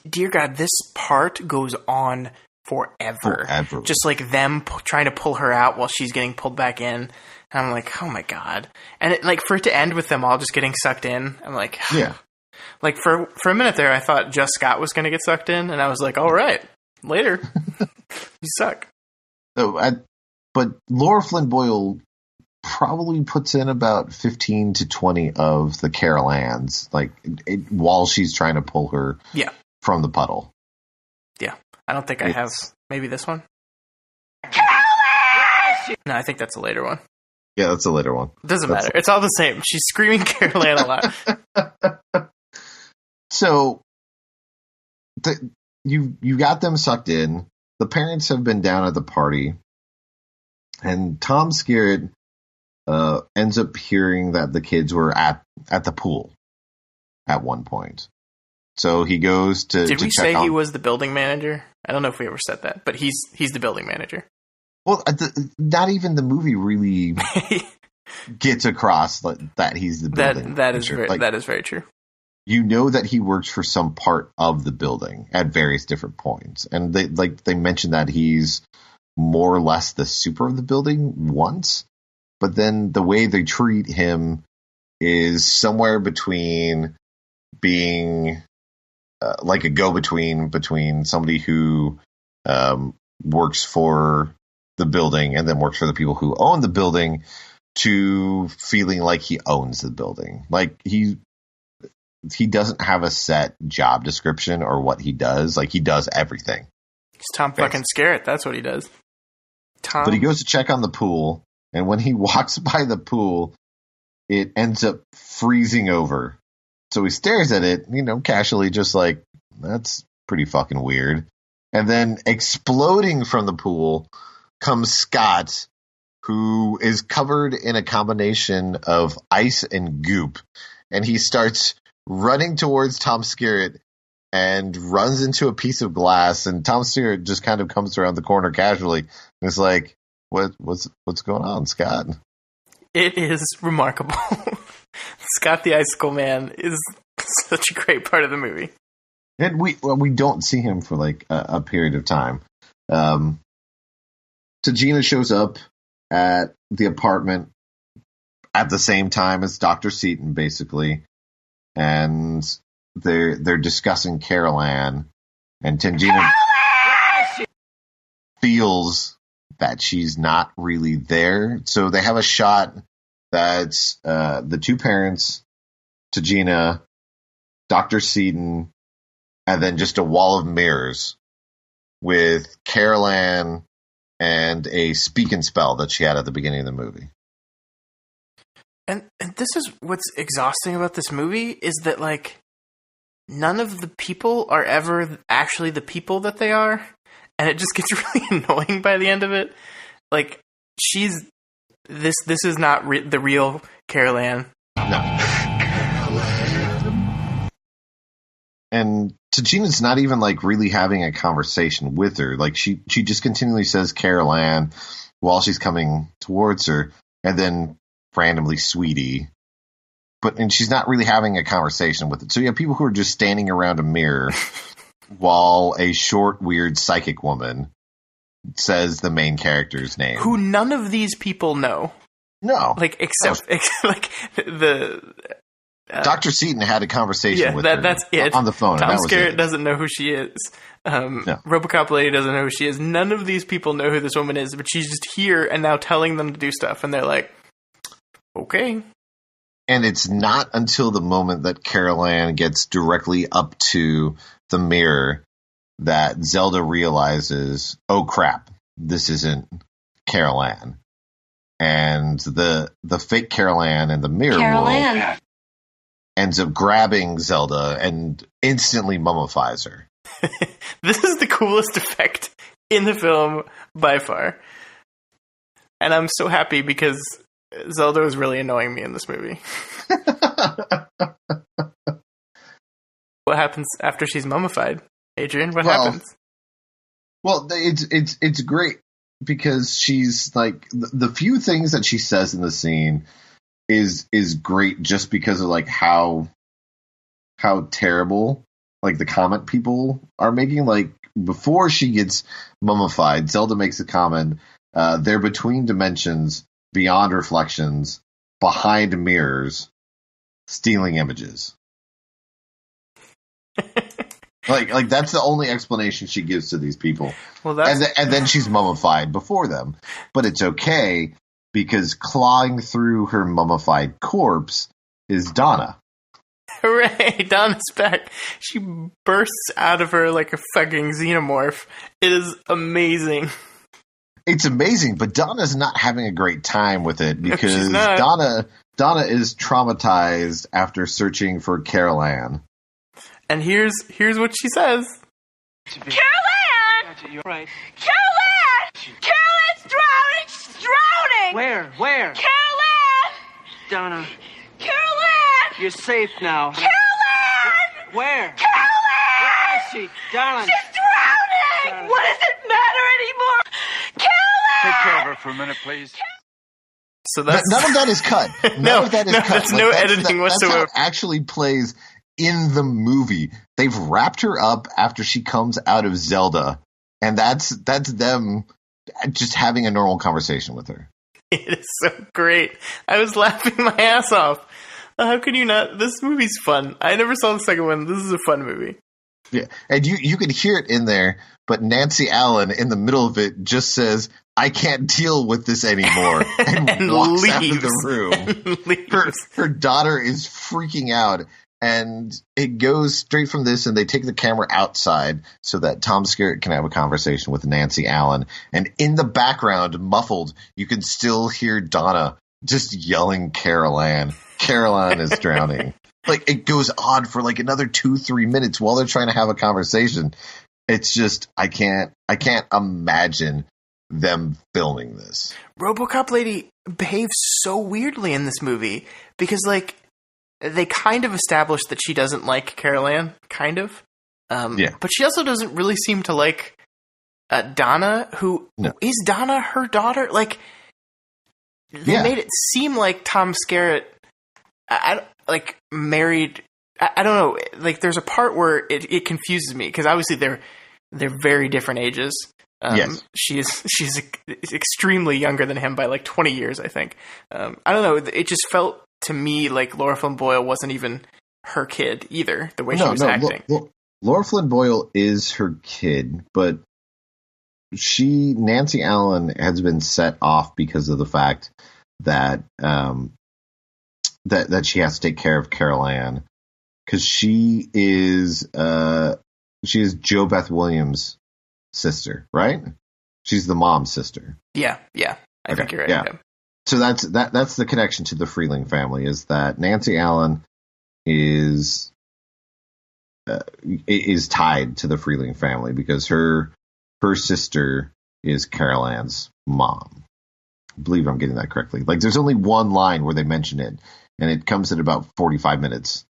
S2: Dear God, this part goes on forever. Just like them trying to pull her out while she's getting pulled back in. And I'm like, oh my God. And for it to end with them all just getting sucked in, I'm like,
S1: yeah.
S2: Like for a minute there, I thought just Scott was going to get sucked in, and I was like, all right, later. You suck.
S1: But Laura Flynn Boyle probably puts in about 15 to 20 of the Carol Ann's, while she's trying to pull her from the puddle.
S2: Yeah. I don't think I have maybe this one. No, I think that's a later one.
S1: Yeah, that's a later one.
S2: Doesn't matter. It's all the same. She's screaming Carol Ann a lot.
S1: So you got them sucked in. The parents have been down at the party, and Tom Skerritt ends up hearing that the kids were at the pool at one point. So he goes to.
S2: Did we say he was the building manager? I don't know if we ever said that, but he's the building manager.
S1: Well, not even the movie really gets across that he's the building manager.
S2: That is very true.
S1: You know that he works for some part of the building at various different points, and they mentioned that he's more or less the super of the building once, but then the way they treat him is somewhere between being like a go-between between somebody who works for the building and then works for the people who own the building to feeling like he owns the building. Like he doesn't have a set job description or what he does. Like he does everything.
S2: He's Tom fucking Skerritt. That's what he does. Tom.
S1: But he goes to check on the pool, and when he walks by the pool, it ends up freezing over. So he stares at it, casually, just like, that's pretty fucking weird. And then exploding from the pool comes Scott, who is covered in a combination of ice and goop. And he starts running towards Tom Skerritt and runs into a piece of glass. And Tom Skerritt just kind of comes around the corner casually and is like, what's going on, Scott?
S2: It is remarkable. Scott the Icicle Man is such a great part of the movie.
S1: And we don't see him for like a period of time. So Gina shows up at the apartment at the same time as Dr. Seaton, basically. And they're discussing Carol Ann, and Tangina feels that she's not really there. So they have a shot that's the two parents, Tangina, Dr. Seaton, and then just a wall of mirrors with Carol Ann and a speak and spell that she had at the beginning of the movie.
S2: And this is what's exhausting about this movie, is that, like, none of the people are ever actually the people that they are, and it just gets really annoying by the end of it. Like, this is not the real Carol Ann.
S1: No. And Tangina's not even, like, really having a conversation with her. Like, she just continually says Carol Ann while she's coming towards her, and then randomly sweetie, and she's not really having a conversation with it. So you have people who are just standing around a mirror while a short, weird psychic woman says the main character's name,
S2: who none of these people know.
S1: No,
S2: like except like the
S1: Dr. Seaton had a conversation with her.
S2: That's it
S1: on the phone.
S2: Tom Skerritt doesn't know who she is. No. Robocop lady doesn't know who she is. None of these people know who this woman is, but she's just here and now telling them to do stuff, and they're like, okay.
S1: And it's not until the moment that Carol Ann gets directly up to the mirror that Zelda realizes, oh crap, this isn't Carol Ann. And the fake Carol Ann in the mirror world ends up grabbing Zelda and instantly mummifies her.
S2: This is the coolest effect in the film by far. And I'm so happy because Zelda was really annoying me in this movie. What happens after she's mummified? Adrian, what happens?
S1: Well, it's great because she's like the few things that she says in the scene is great just because of like how terrible like the comment people are making. Like before she gets mummified, Zelda makes a comment, they're between dimensions, beyond reflections, behind mirrors, stealing images. like that's the only explanation she gives to these people.
S2: Well,
S1: and then she's mummified before them, but it's okay because clawing through her mummified corpse is Donna.
S2: Hooray! Donna's back. She bursts out of her like a fucking xenomorph. It is amazing.
S1: It's amazing, but Donna's not having a great time with it because Donna is traumatized after searching for Carol Ann.
S2: And here's what she says.
S3: Carol Ann!
S4: You're right.
S3: Carol Ann! Carol Ann's drowning! She's drowning!
S4: Where?
S3: Carol Ann!
S4: Donna,
S3: Carol Ann!
S4: you're safe now.
S3: Carol Ann!
S4: Where?
S3: Carol
S4: Where
S3: Ann!
S4: is she? Donna!
S3: She's drowning!
S4: Donna.
S3: What does it matter anymore? Carol Ann!
S5: Take care of her for a minute, please.
S2: So that's
S1: None of that is cut. None of that is cut.
S2: There's no editing whatsoever.
S1: That's how it actually plays in the movie. They've wrapped her up after she comes out of Zelda, and that's them just having a normal conversation with her.
S2: It is so great. I was laughing my ass off. How can you not? This movie's fun. I never saw the second one. This is a fun movie.
S1: Yeah, and you can hear it in there, but Nancy Allen in the middle of it just says, "I can't deal with this anymore," and walks out of the room. Her daughter is freaking out. And it goes straight from this, and they take the camera outside so that Tom Skerritt can have a conversation with Nancy Allen. And in the background, muffled, you can still hear Donna just yelling, "Carol Ann. Carol Ann is drowning." Like, it goes on for like another 2-3 minutes while they're trying to have a conversation. It's just, I can't imagine them filming this.
S2: RoboCop lady behaves so weirdly in this movie because, like, they kind of established that she doesn't like Carol Ann, kind of.
S1: Yeah.
S2: But she also doesn't really seem to like Donna, who...
S1: No.
S2: Is Donna her daughter? Like, they made it seem like Tom Skerritt, married... I don't know. Like, there's a part where it confuses me, because obviously they're very different ages.
S1: Yes.
S2: She's extremely younger than him by, like, 20 years, I think. I don't know. It just felt... to me, like, Laura Flynn Boyle wasn't even her kid either, the way she was acting.
S1: Laura Flynn Boyle is her kid, but Nancy Allen has been set off because of the fact that that she has to take care of Carol Ann, because she is Jo Beth Williams' sister, right? She's the mom's sister.
S2: Yeah. I think you're right.
S1: Yeah.
S2: Okay.
S1: So that's the connection to the Freeling family, is that Nancy Allen is tied to the Freeling family because her sister is Carol Ann's mom. I believe I'm getting that correctly. Like, there's only one line where they mention it, and it comes at about 45 minutes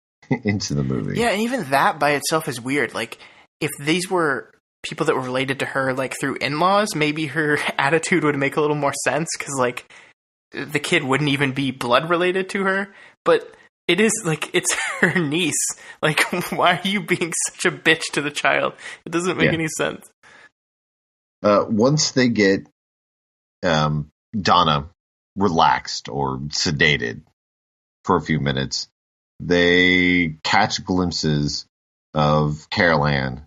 S1: into the movie.
S2: Yeah, and even that by itself is weird. Like, if these were people that were related to her, like, through in-laws, maybe her attitude would make a little more sense, because, like, the kid wouldn't even be blood related to her, but it is like, it's her niece. Like, why are you being such a bitch to the child? It doesn't make any sense.
S1: Once they get Donna relaxed or sedated for a few minutes, they catch glimpses of Carol Ann,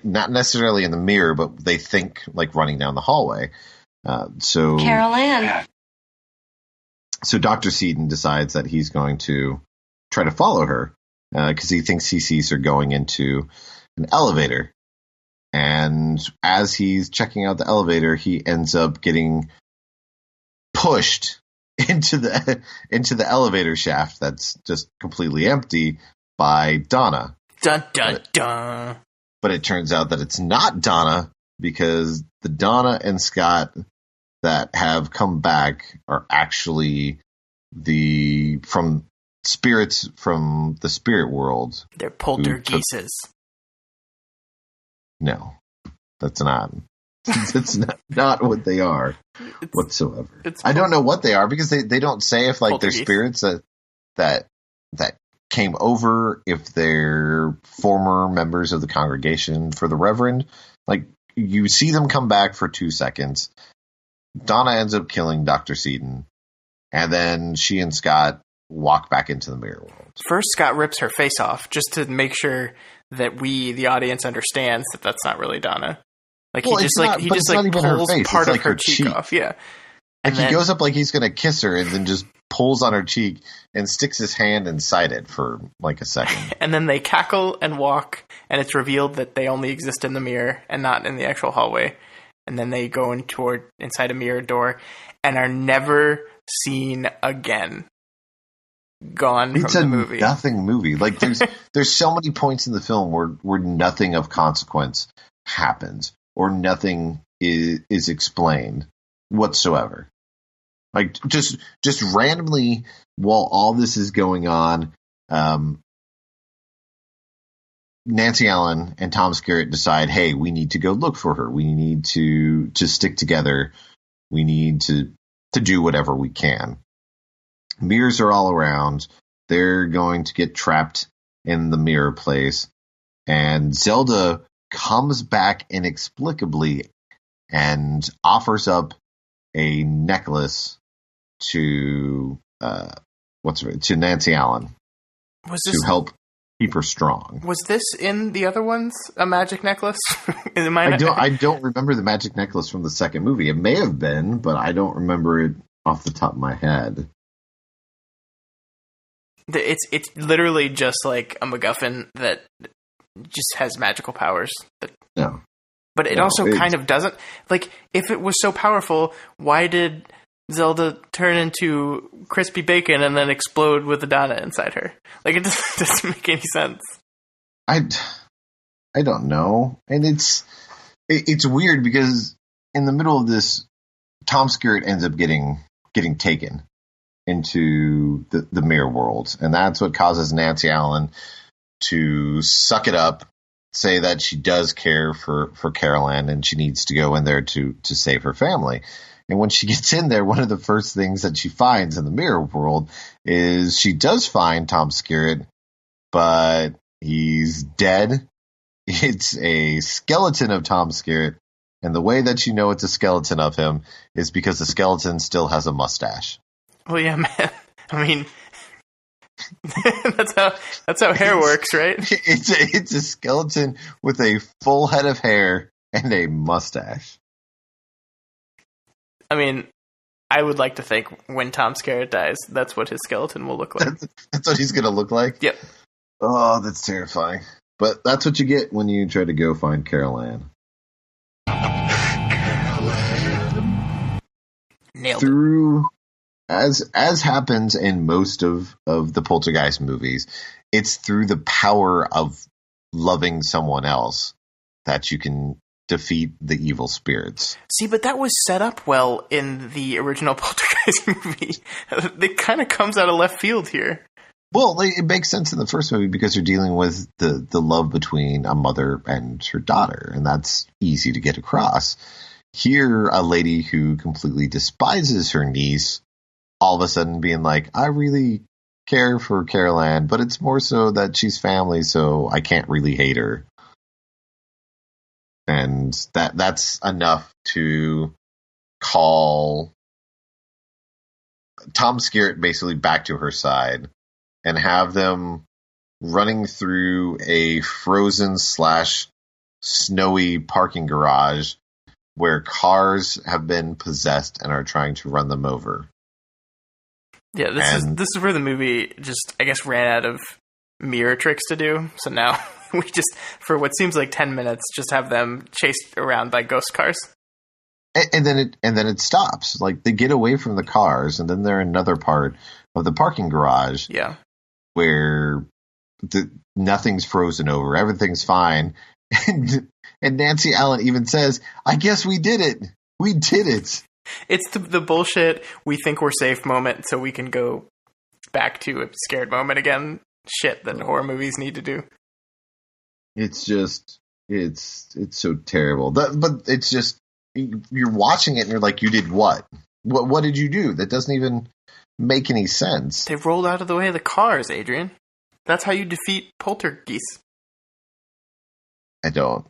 S1: not necessarily in the mirror, but they think like running down the hallway. So
S3: Carol Ann.
S1: So Dr. Seaton decides that he's going to try to follow her because he thinks he sees her going into an elevator. And as he's checking out the elevator, he ends up getting pushed into the elevator shaft that's just completely empty by Donna.
S2: Dun, dun, dun.
S1: But it turns out that it's not Donna, because the Donna and Scott that have come back are actually from spirits from the spirit world.
S2: They're poltergeists.
S1: No, that's not. That's not what they are whatsoever. I don't know what they are because they don't say if like they're spirits that came over, if they're former members of the congregation for the Reverend. Like, you see them come back for 2 seconds. Donna ends up killing Dr. Seaton, and then she and Scott walk back into the mirror world.
S2: First, Scott rips her face off just to make sure that we, the audience, understands that that's not really Donna. Like, he just pulls part of her cheek off. Yeah.
S1: And he goes up like he's going to kiss her and then just pulls on her cheek and sticks his hand inside it for like a second.
S2: And then they cackle and walk, and it's revealed that they only exist in the mirror and not in the actual hallway. And then they go inside a mirror door and are never seen again. Gone from the movie.
S1: It's a nothing movie. Like, there's so many points in the film where nothing of consequence happens or nothing is explained whatsoever. Like, just randomly, while all this is going on, Nancy Allen and Tom Skerritt decide, hey, we need to go look for her. We need to stick together. We need to do whatever we can. Mirrors are all around. They're going to get trapped in the mirror place. And Zelda comes back inexplicably and offers up a necklace to Nancy Allen to help keep her strong.
S2: Was this in the other ones a magic necklace?
S1: I don't remember the magic necklace from the second movie. It may have been, but I don't remember it off the top of my head.
S2: It's literally just like a MacGuffin that just has magical powers.
S1: No.
S2: But it also kind of doesn't. Like, if it was so powerful, why did Zelda turn into crispy bacon and then explode with the Donna inside her? Like, it doesn't make any sense.
S1: I don't know. And it's weird because in the middle of this, Tom Skerritt ends up getting taken into the mirror world. And that's what causes Nancy Allen to suck it up, say that she does care for Carol Ann and she needs to go in there to save her family. And when she gets in there, one of the first things that she finds in the mirror world is she does find Tom Skerritt, but he's dead. It's a skeleton of Tom Skerritt. And the way that you know it's a skeleton of him is because the skeleton still has a mustache.
S2: Well, yeah, man. I mean, that's how hair works, right?
S1: It's a skeleton with a full head of hair and a mustache.
S2: I mean, I would like to think when Tom Skerritt dies, that's what his skeleton will look like.
S1: That's what he's going to look like?
S2: Yep.
S1: Oh, that's terrifying. But that's what you get when you try to go find Carol Ann.
S2: Nailed it.
S1: As happens in most of the Poltergeist movies, it's through the power of loving someone else that you can defeat the evil spirits.
S2: See, but that was set up well in the original Poltergeist movie. It kind of comes out of left field here.
S1: Well, it makes sense in the first movie because you're dealing with the love between a mother and her daughter, and that's easy to get across. Here, a lady who completely despises her niece, all of a sudden being like, I really care for Carol Ann, but it's more so that she's family, so I can't really hate her. And that's enough to call Tom Skerritt basically back to her side and have them running through a frozen / snowy parking garage where cars have been possessed and are trying to run them over.
S2: Yeah, this is where the movie just, I guess, ran out of mirror tricks to do. So now we just, for what seems like 10 minutes, just have them chased around by ghost cars.
S1: And then it stops. Like, they get away from the cars, and then they're in another part of the parking garage.
S2: Yeah.
S1: Where nothing's frozen over, everything's fine. And Nancy Allen even says, I guess we did it. We did it.
S2: It's the bullshit, we think we're safe moment so we can go back to a scared moment again shit that horror movies need to do.
S1: It's just, it's so terrible. But it's just, you're watching it and you're like, you did what? What did you do? That doesn't even make any sense.
S2: They rolled out of the way of the cars, Adrian. That's how you defeat poltergeist.
S1: I don't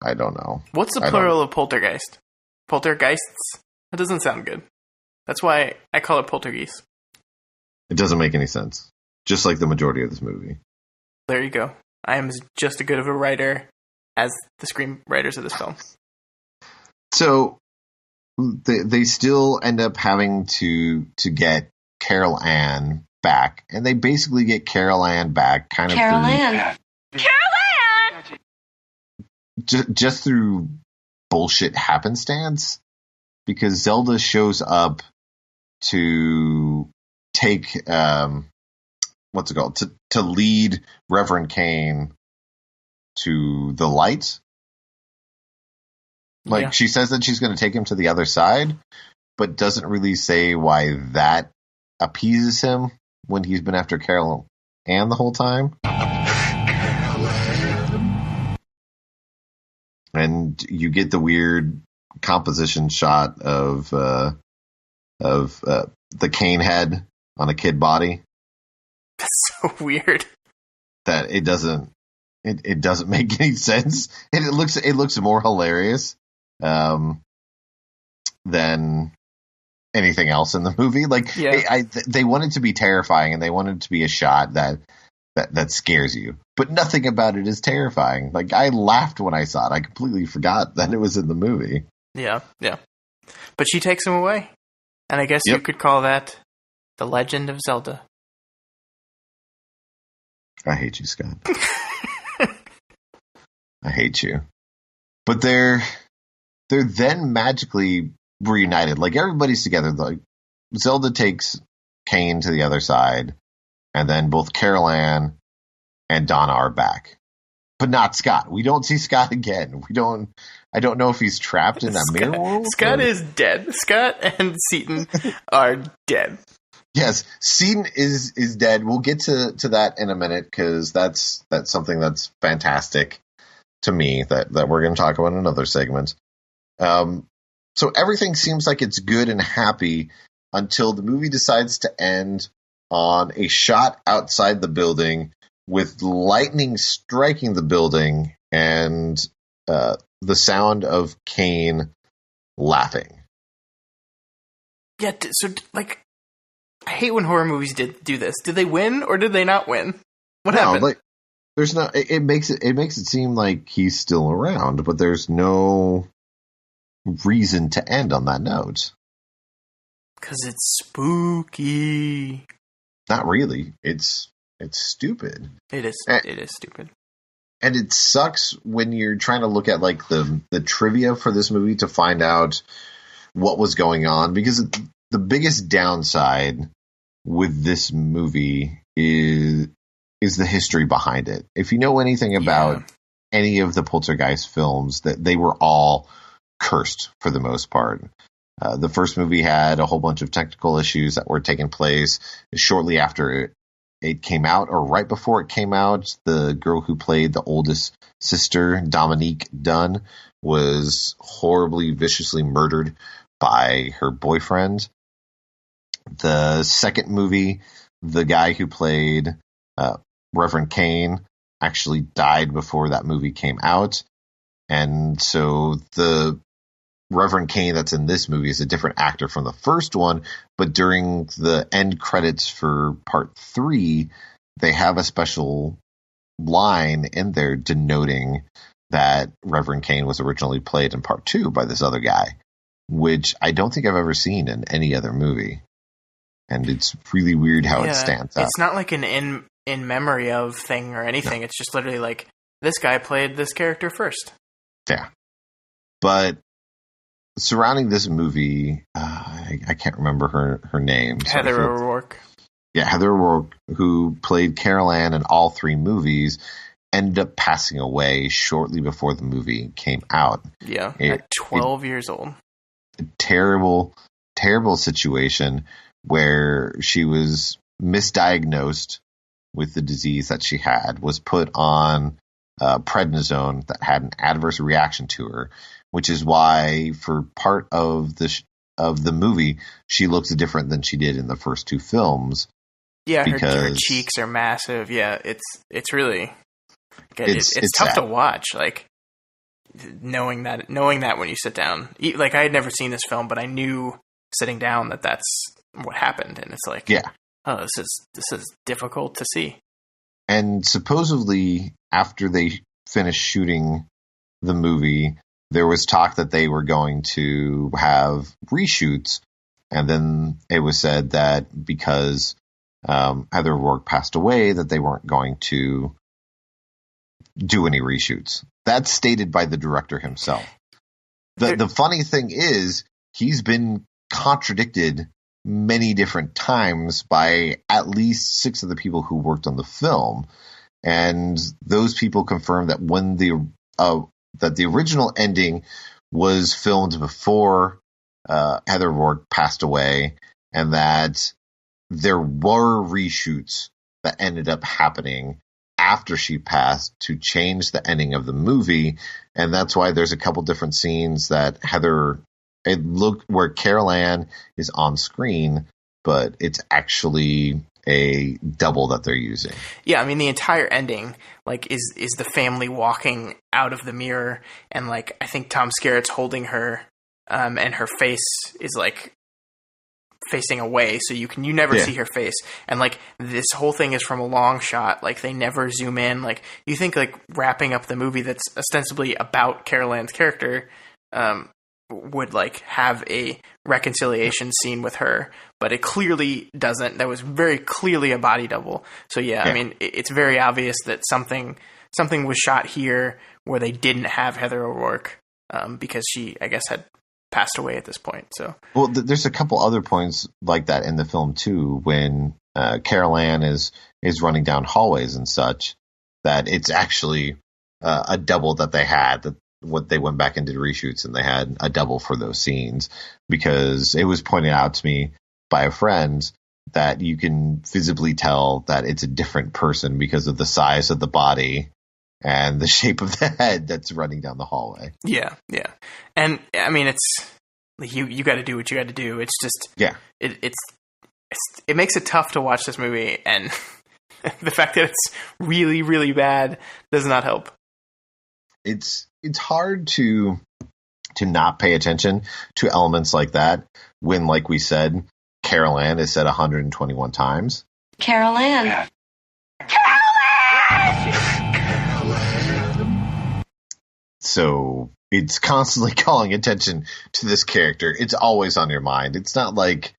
S1: know.
S2: What's the plural of poltergeist? Poltergeists? That doesn't sound good. That's why I call it poltergeist.
S1: It doesn't make any sense. Just like the majority of this movie.
S2: There you go. I am just as good of a writer as the screenwriters of this film.
S1: So they still end up having to get Carol Ann back, and they basically get Carol Ann back kind of
S3: Carol Ann.
S1: just through bullshit happenstance, because Zelda shows up to take what's it called, to lead Reverend Cain to the light. Like, she says that she's going to take him to the other side, but doesn't really say why that appeases him when he's been after Carol Ann the whole time. And you get the weird composition shot of the Cain head on a kid body.
S2: That's so weird.
S1: That it doesn't make any sense. And it looks more hilarious than anything else in the movie. Like, they want it to be terrifying, and they want it to be a shot that scares you, but nothing about it is terrifying. Like, I laughed when I saw it. I completely forgot that it was in the movie.
S2: Yeah. But she takes him away, and I guess you could call that the Legend of Zelda.
S1: I hate you, Scott. I hate you. But they're then magically reunited. Like, everybody's together. Like, Zelda takes Cain to the other side, and then both Carol Ann and Donna are back. But not Scott. We don't see Scott again. I don't know if he's trapped in that mirror world.
S2: Scott is dead. Scott and Seaton are dead.
S1: Yes, Seaton is dead. We'll get to that in a minute, because that's something that's fantastic to me that we're going to talk about in another segment. So everything seems like it's good and happy until the movie decides to end on a shot outside the building with lightning striking the building and the sound of Cain laughing.
S2: Yeah, so, like, I hate when horror movies do this. Did they win or did they not win? What happened?
S1: Like, there's no. It makes it seem like he's still around, but there's no reason to end on that note.
S2: Because it's spooky.
S1: Not really. It's stupid.
S2: It is. It is stupid.
S1: And it sucks when you're trying to look at, like, the trivia for this movie to find out what was going on, because the biggest downside with this movie is the history behind it. If you know anything about any of the Poltergeist films, that they were all cursed for the most part. The first movie had a whole bunch of technical issues that were taking place shortly after it came out, or right before it came out. The girl who played the oldest sister, Dominique Dunn, was horribly, viciously murdered by her boyfriend. The second movie, the guy who played Reverend Cain actually died before that movie came out. And so the Reverend Cain that's in this movie is a different actor from the first one, but during the end credits for part 3, they have a special line in there denoting that Reverend Cain was originally played in part 2 by this other guy, which I don't think I've ever seen in any other movie. And it's really weird how it stands out.
S2: It's not like an in memory of thing or anything. No. It's just literally like, this guy played this character first.
S1: Yeah. But surrounding this movie, I can't remember her name.
S2: Heather O'Rourke.
S1: Yeah, Heather O'Rourke, who played Carol Ann in all 3 movies, ended up passing away shortly before the movie came out.
S2: Yeah, at 12 years old.
S1: terrible, terrible situation where she was misdiagnosed with the disease that she had, was put on prednisone that had an adverse reaction to her, which is why for part of the movie she looks different than she did in the first two films.
S2: Yeah, her cheeks are massive. Yeah, it's really good. It's tough to watch. Like knowing that when you sit down, like I had never seen this film, but I knew sitting down that that's what happened, and it's like, yeah, oh, this is difficult to see.
S1: And supposedly, after they finished shooting the movie, there was talk that they were going to have reshoots, and then it was said that because Heather O'Rourke passed away, that they weren't going to do any reshoots. That's stated by the director himself. The funny thing is, he's been contradicted many different times by at least 6 of the people who worked on the film, and those people confirmed that when that the original ending was filmed before Heather O'Rourke passed away, and that there were reshoots that ended up happening after she passed to change the ending of the movie, and that's why there's a couple different scenes that where Carol Ann is on screen, but it's actually a double that they're using.
S2: Yeah, I mean the entire ending like is the family walking out of the mirror, and like I think Tom Skerritt's holding her, and her face is like facing away, so you never see her face, and like this whole thing is from a long shot. Like they never zoom in. Like you think like wrapping up the movie that's ostensibly about Carol Ann's character would like have a reconciliation scene with her, but it clearly doesn't. That was very clearly a body double. So yeah. I mean it's very obvious that something was shot here where they didn't have Heather O'Rourke because she, I guess, had passed away at this point. So
S1: well, there's a couple other points like that in the film too, when Carol Ann is running down hallways and such, that it's actually a double that they had, that what they went back and did reshoots, and they had a double for those scenes, because it was pointed out to me by a friend that you can visibly tell that it's a different person because of the size of the body and the shape of the head that's running down the hallway.
S2: Yeah. And I mean, it's like you got to do what you got to do. It's just it makes it tough to watch this movie, and the fact that it's really, really bad does not help.
S1: It's hard to not pay attention to elements like that when, like we said, Carol Ann is said 121 times.
S3: Carol Ann.
S1: So it's constantly calling attention to this character. It's always on your mind. It's not like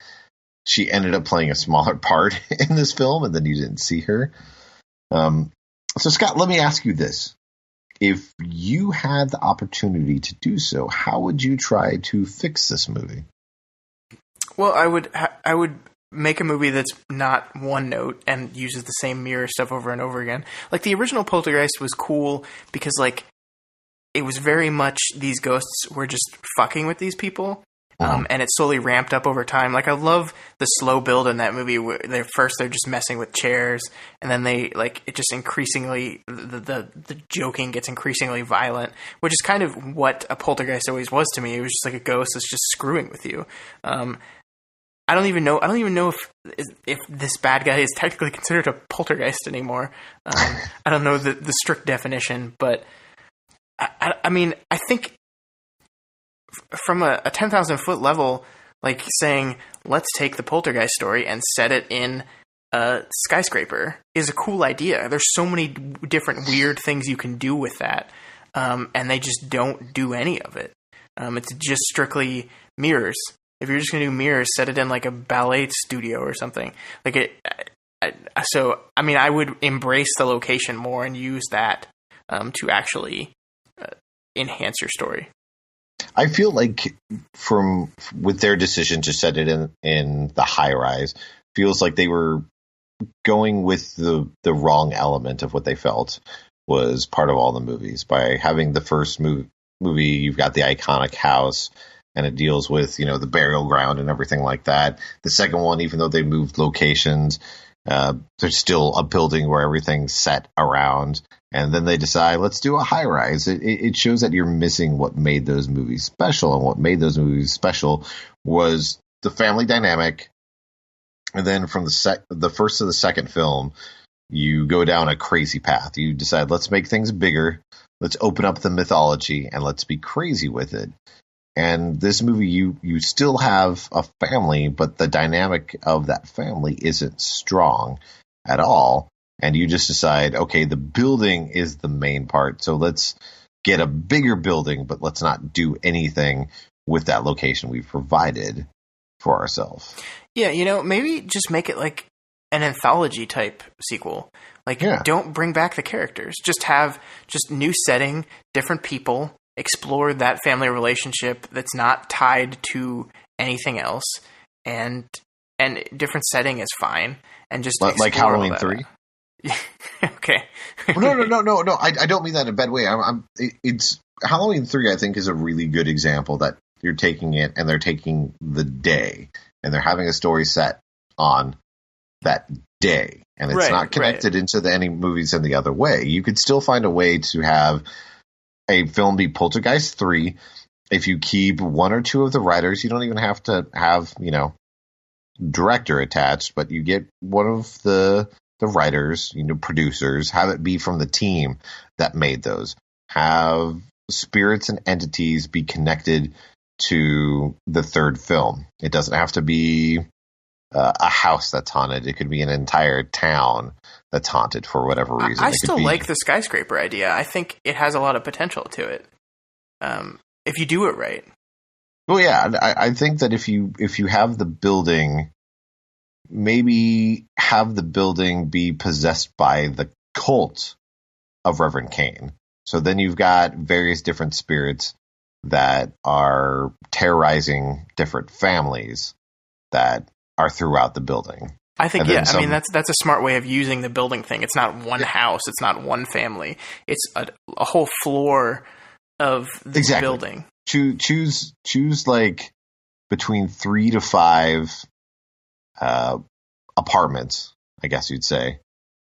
S1: she ended up playing a smaller part in this film and then you didn't see her. So Scott, let me ask you this. If you had the opportunity to do so, how would you try to fix this movie?
S2: Well, I would make a movie that's not one note and uses the same mirror stuff over and over again. Like the original Poltergeist was cool because like it was very much these ghosts were just fucking with these people. And it slowly ramped up over time. Like I love the slow build in that movie where they're just messing with chairs, and then they like it just increasingly the joking gets increasingly violent, which is kind of what a poltergeist always was to me. It was just like a ghost that's just screwing with you. I don't even know if this bad guy is technically considered a poltergeist anymore. I don't know the strict definition, but I mean, I think from a 10,000 foot level, like saying, let's take the Poltergeist story and set it in a skyscraper is a cool idea. There's so many different weird things you can do with that. And they just don't do any of it. It's just strictly mirrors. If you're just going to do mirrors, set it in like a ballet studio or something. So, I mean, I would embrace the location more and use that to actually enhance your story.
S1: I feel like with their decision to set it in the high rise, feels like they were going with the wrong element of what they felt was part of all the movies. By having the first movie, you've got the iconic house, and it deals with, the burial ground and everything like that. The second one, even though they moved locations, there's still a building where everything's set around. And then they decide, let's do a high rise. It shows that you're missing what made those movies special. And what made those movies special was the family dynamic. And then from the first to the second film, you go down a crazy path. You decide, let's make things bigger. Let's open up the mythology and let's be crazy with it. And this movie, you still have a family, but the dynamic of that family isn't strong at all. And you just decide, okay, the building is the main part. So let's get a bigger building, but let's not do anything with that location we've provided for ourselves.
S2: Yeah, maybe just make it like an anthology type sequel. Like, don't bring back the characters. Just have new setting, different people, explore that family relationship that's not tied to anything else, and different setting is fine. And just
S1: like Halloween 3.
S2: Okay.
S1: No. I don't mean that in a bad way. It's Halloween 3. I think is a really good example that you're taking it and they're taking the day and they're having a story set on that day, and it's not connected into any movies in the other way. You could still find a way to have a film be Poltergeist 3 if you keep one or two of the writers. You don't even have to have director attached, but you get one of the writers, producers, have it be from the team that made those. Have spirits and entities be connected to the third film. It doesn't have to be a house that's haunted. It could be an entire town that's haunted for whatever reason.
S2: I still like the skyscraper idea. I think it has a lot of potential to it, if you do it right.
S1: Well, yeah, I think that if you have the building, maybe have the building be possessed by the cult of Reverend Cain. So then you've got various different spirits that are terrorizing different families that are throughout the building.
S2: I think, that's a smart way of using the building thing. It's not one house. It's not one family. It's a whole floor of this building.
S1: Choose like between 3 to 5 apartments, I guess you'd say.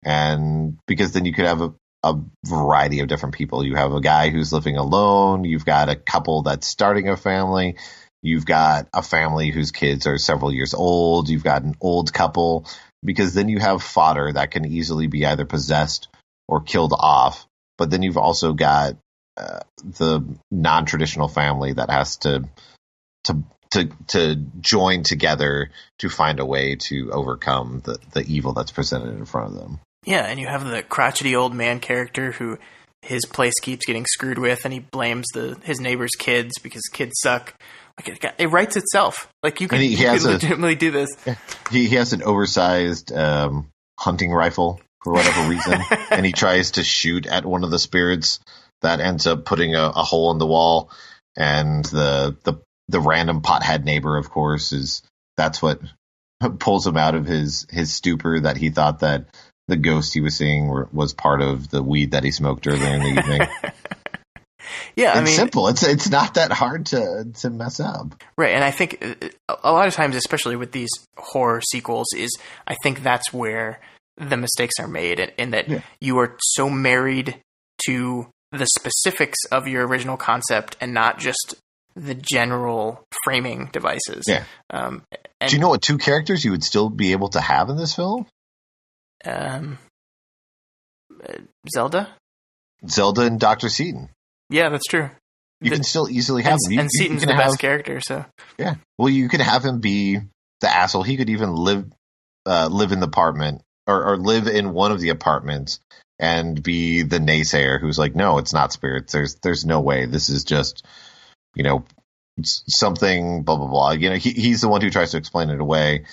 S1: And because then you could have a variety of different people. You have a guy who's living alone. You've got a couple that's starting a family. You've got a family whose kids are several years old. You've got an old couple, because then you have fodder that can easily be either possessed or killed off. But then you've also got the non-traditional family that has to join together to find a way to overcome the evil that's presented in front of them.
S2: Yeah, and you have the crotchety old man character who his place keeps getting screwed with, and he blames his neighbor's kids because kids suck. Like it writes itself. Like you can legitimately do this.
S1: He has an oversized hunting rifle for whatever reason, and he tries to shoot at one of the spirits that ends up putting a hole in the wall. And the random pothead neighbor, of course, that's what pulls him out of his stupor, that he thought that the ghost he was seeing was part of the weed that he smoked earlier in the evening.
S2: Yeah,
S1: it's simple. It's not that hard to mess up.
S2: Right, and I think a lot of times, especially with these horror sequels, I think that's where the mistakes are made, in that you are so married to the specifics of your original concept and not just the general framing devices.
S1: Yeah. Do you know what 2 characters you would still be able to have in this film?
S2: Zelda
S1: and Dr. Seaton.
S2: Yeah, that's true.
S1: You can still easily have him.
S2: And Seaton's the best character, so.
S1: Yeah. Well, you could have him be the asshole. He could even live in the apartment or live in one of the apartments and be the naysayer who's like, no, it's not spirits. There's no way. This is just, something, blah, blah, blah. He's the one who tries to explain it away.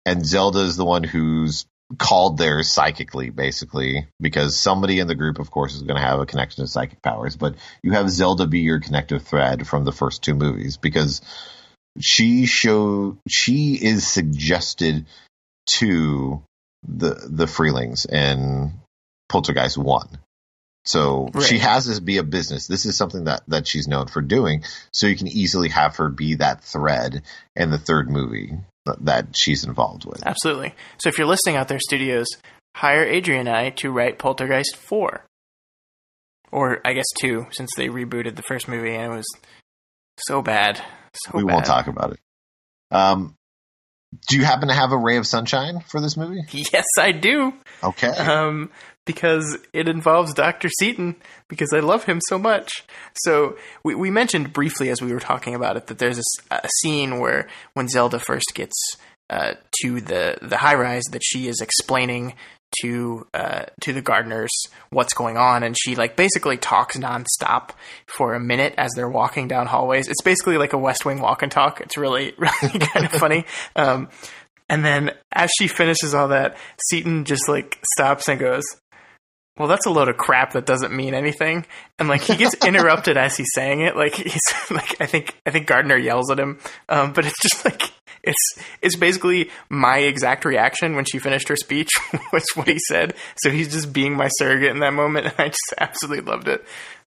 S1: And Zelda is the one who's called there psychically, basically, because somebody in the group, of course, is going to have a connection to psychic powers. But you have Zelda be your connective thread from the first 2 movies, because she is suggested to the Freelings in Poltergeist 1. So
S2: Right.
S1: she has this be a business. This is something that she's known for doing. So you can easily have her be that thread in the third movie that she's involved with.
S2: Absolutely. So if you're listening out there, studios, hire Adrian and I to write Poltergeist 4. Or I guess 2, since they rebooted the first movie and it was so bad.
S1: We won't talk about it. Do you happen to have a ray of sunshine for this movie?
S2: Yes, I do.
S1: Okay.
S2: Because it involves Dr. Seaton, because I love him so much. So we mentioned briefly as we were talking about it that there's a scene where when Zelda first gets to the high rise, that she is explaining to the gardeners what's going on, and she like basically talks nonstop for a minute as they're walking down hallways. It's basically like a West Wing walk and talk. It's really kind of funny. And then as she finishes all that, Seaton just like stops and goes, "Well, that's a load of crap that doesn't mean anything." And like he gets interrupted as he's saying it. Like he's like I think Gardner yells at him. But it's just like it's basically my exact reaction when she finished her speech was what he said. So he's just being my surrogate in that moment, and I just absolutely loved it.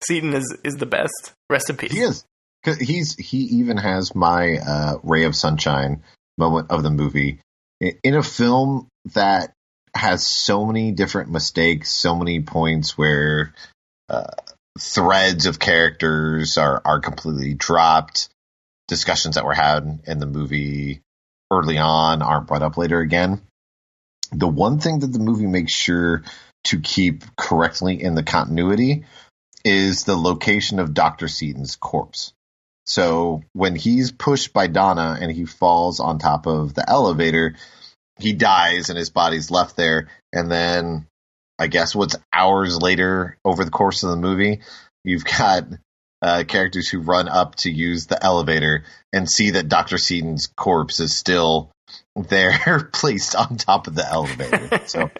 S2: Seaton is the best. Rest in peace.
S1: He is. 'Cause he even has my ray of sunshine moment of the movie in a film that has so many different mistakes, so many points where threads of characters are completely dropped. Discussions that were had in the movie early on aren't brought up later again. The one thing that the movie makes sure to keep correctly in the continuity is the location of Dr. Seaton's corpse. So when he's pushed by Donna and he falls on top of the elevator, he dies and his body's left there. And then I guess what's hours later over the course of the movie, you've got characters who run up to use the elevator and see that Dr. Seaton's corpse is still there, placed on top of the elevator. So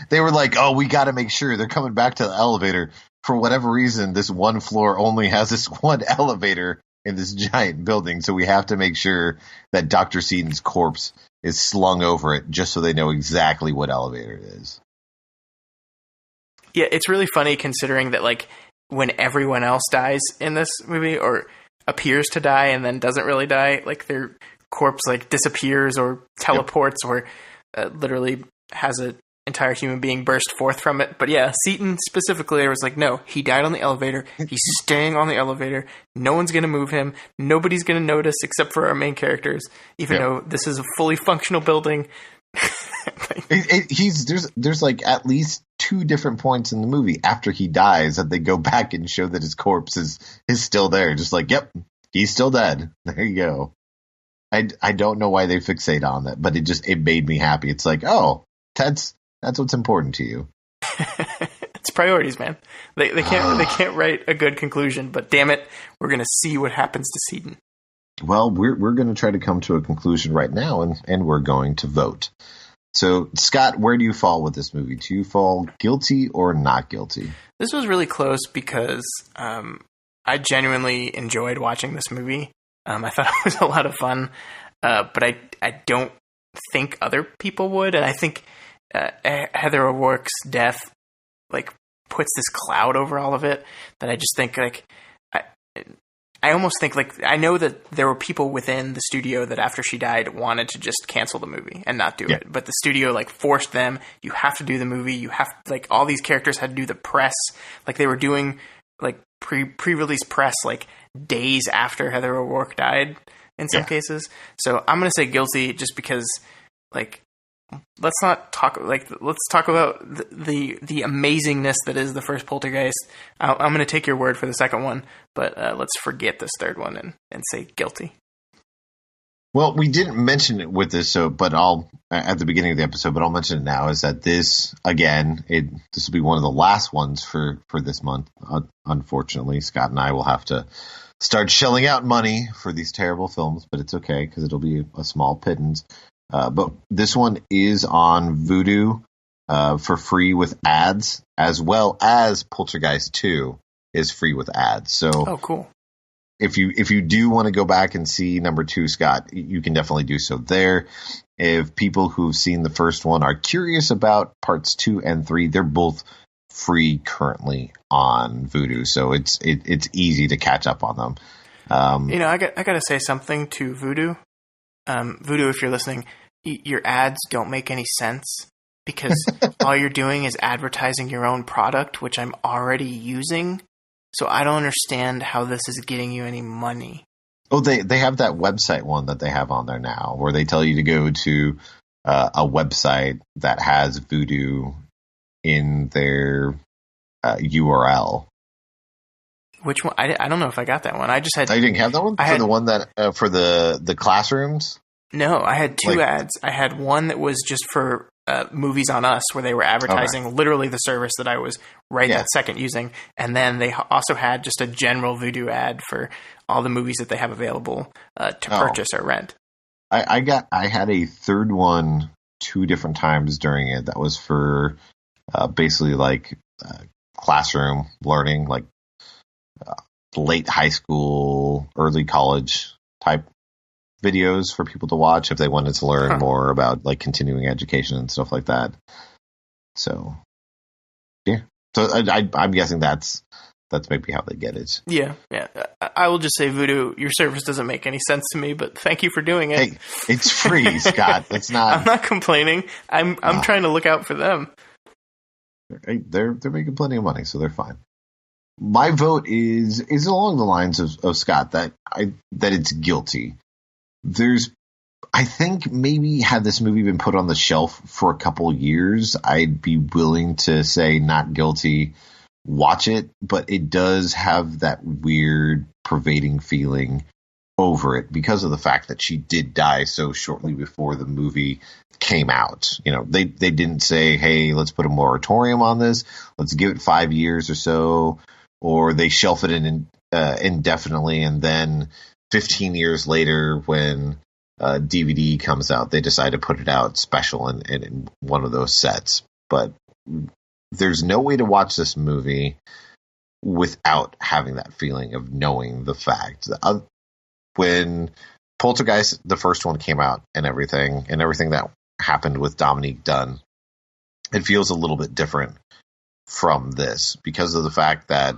S1: they were like, "Oh, we got to make sure they're coming back to the elevator. For whatever reason, this one floor only has this one elevator in this giant building, so we have to make sure that Dr. Seaton's corpse is slung over it, just so they know exactly what elevator it is."
S2: Yeah, it's really funny considering that like when everyone else dies in this movie or appears to die and then doesn't really die, like their corpse like disappears or teleports or literally has an entire human being burst forth from it. But yeah, Seaton specifically, I was like, no, he died on the elevator. He's staying on the elevator. No one's going to move him. Nobody's going to notice except for our main characters, even though this is a fully functional building.
S1: There's like at least 2 different points in the movie after he dies that they go back and show that his corpse is still there. Just like, yep, he's still dead. There you go. I don't know why they fixate on that, but it made me happy. It's like, oh, that's what's important to you.
S2: It's priorities, man. They can't write a good conclusion, but damn it, we're gonna see what happens to Seaton.
S1: Well, we're going to try to come to a conclusion right now, and we're going to vote. So, Scott, where do you fall with this movie? Do you fall guilty or not guilty?
S2: This was really close because I genuinely enjoyed watching this movie. I thought it was a lot of fun, but I don't think other people would, and I think Heather O'Rourke's death like puts this cloud over all of it that I just think like I almost think like I know that there were people within the studio that after she died wanted to just cancel the movie and not do it, but the studio like forced them. You have to do the movie. You have like all these characters had to do the press, like they were doing like pre-release press like days after Heather O'Rourke died in some cases. So I'm gonna say guilty just because like let's talk about the amazingness that is the first Poltergeist. I'm going to take your word for the second one, but let's forget this third one and say guilty.
S1: Well, we didn't mention it with this, but I'll at the beginning of the episode, but I'll mention it now. Is that this again? This will be one of the last ones for this month. Unfortunately, Scott and I will have to start shelling out money for these terrible films, but it's okay because it'll be a small pittance. But this one is on Vudu for free with ads, as well as Poltergeist 2 is free with ads. So,
S2: cool.
S1: If you do want to go back and see number 2, Scott, you can definitely do so there. If people who've seen the first one are curious about parts 2 and 3, they're both free currently on Vudu, so it's easy to catch up on them.
S2: I got to say something to Vudu. Vudu, if you're listening, your ads don't make any sense because all you're doing is advertising your own product, which I'm already using. So I don't understand how this is getting you any money.
S1: Oh, they have that website one that they have on there now, where they tell you to go to a website that has Vudu in their URL.
S2: Which one? I don't know if I got that one. I just had.
S1: I didn't have that one the one that for the classrooms.
S2: No, I had two ads. I had one that was just for Movies on Us, where they were advertising literally the service that I was that second using, and then they also had just a general Vudu ad for all the movies that they have available to purchase or rent.
S1: I had a third one 2 different times during it that was for basically like classroom learning, like late high school, early college type videos for people to watch if they wanted to learn more about like continuing education and stuff like that. So yeah, so I'm guessing that's maybe how they get it.
S2: Yeah. I will just say, Vudu, your service doesn't make any sense to me, but thank you for doing it.
S1: Hey, it's free, Scott. It's not.
S2: I'm not complaining. I'm trying to look out for them.
S1: They're making plenty of money, so they're fine. My vote is along the lines of Scott that it's guilty. I think maybe had this movie been put on the shelf for a couple years, I'd be willing to say not guilty, watch it, but it does have that weird pervading feeling over it because of the fact that she did die so shortly before the movie came out. You know, they didn't say, hey, let's put a moratorium on this, let's give it 5 years or so, or they shelf it indefinitely, and then 15 years later when DVD comes out, they decide to put it out special in one of those sets. But there's no way to watch this movie without having that feeling of knowing the fact. When Poltergeist, the first one, came out and everything that happened with Dominique Dunne, it feels a little bit different from this because of the fact that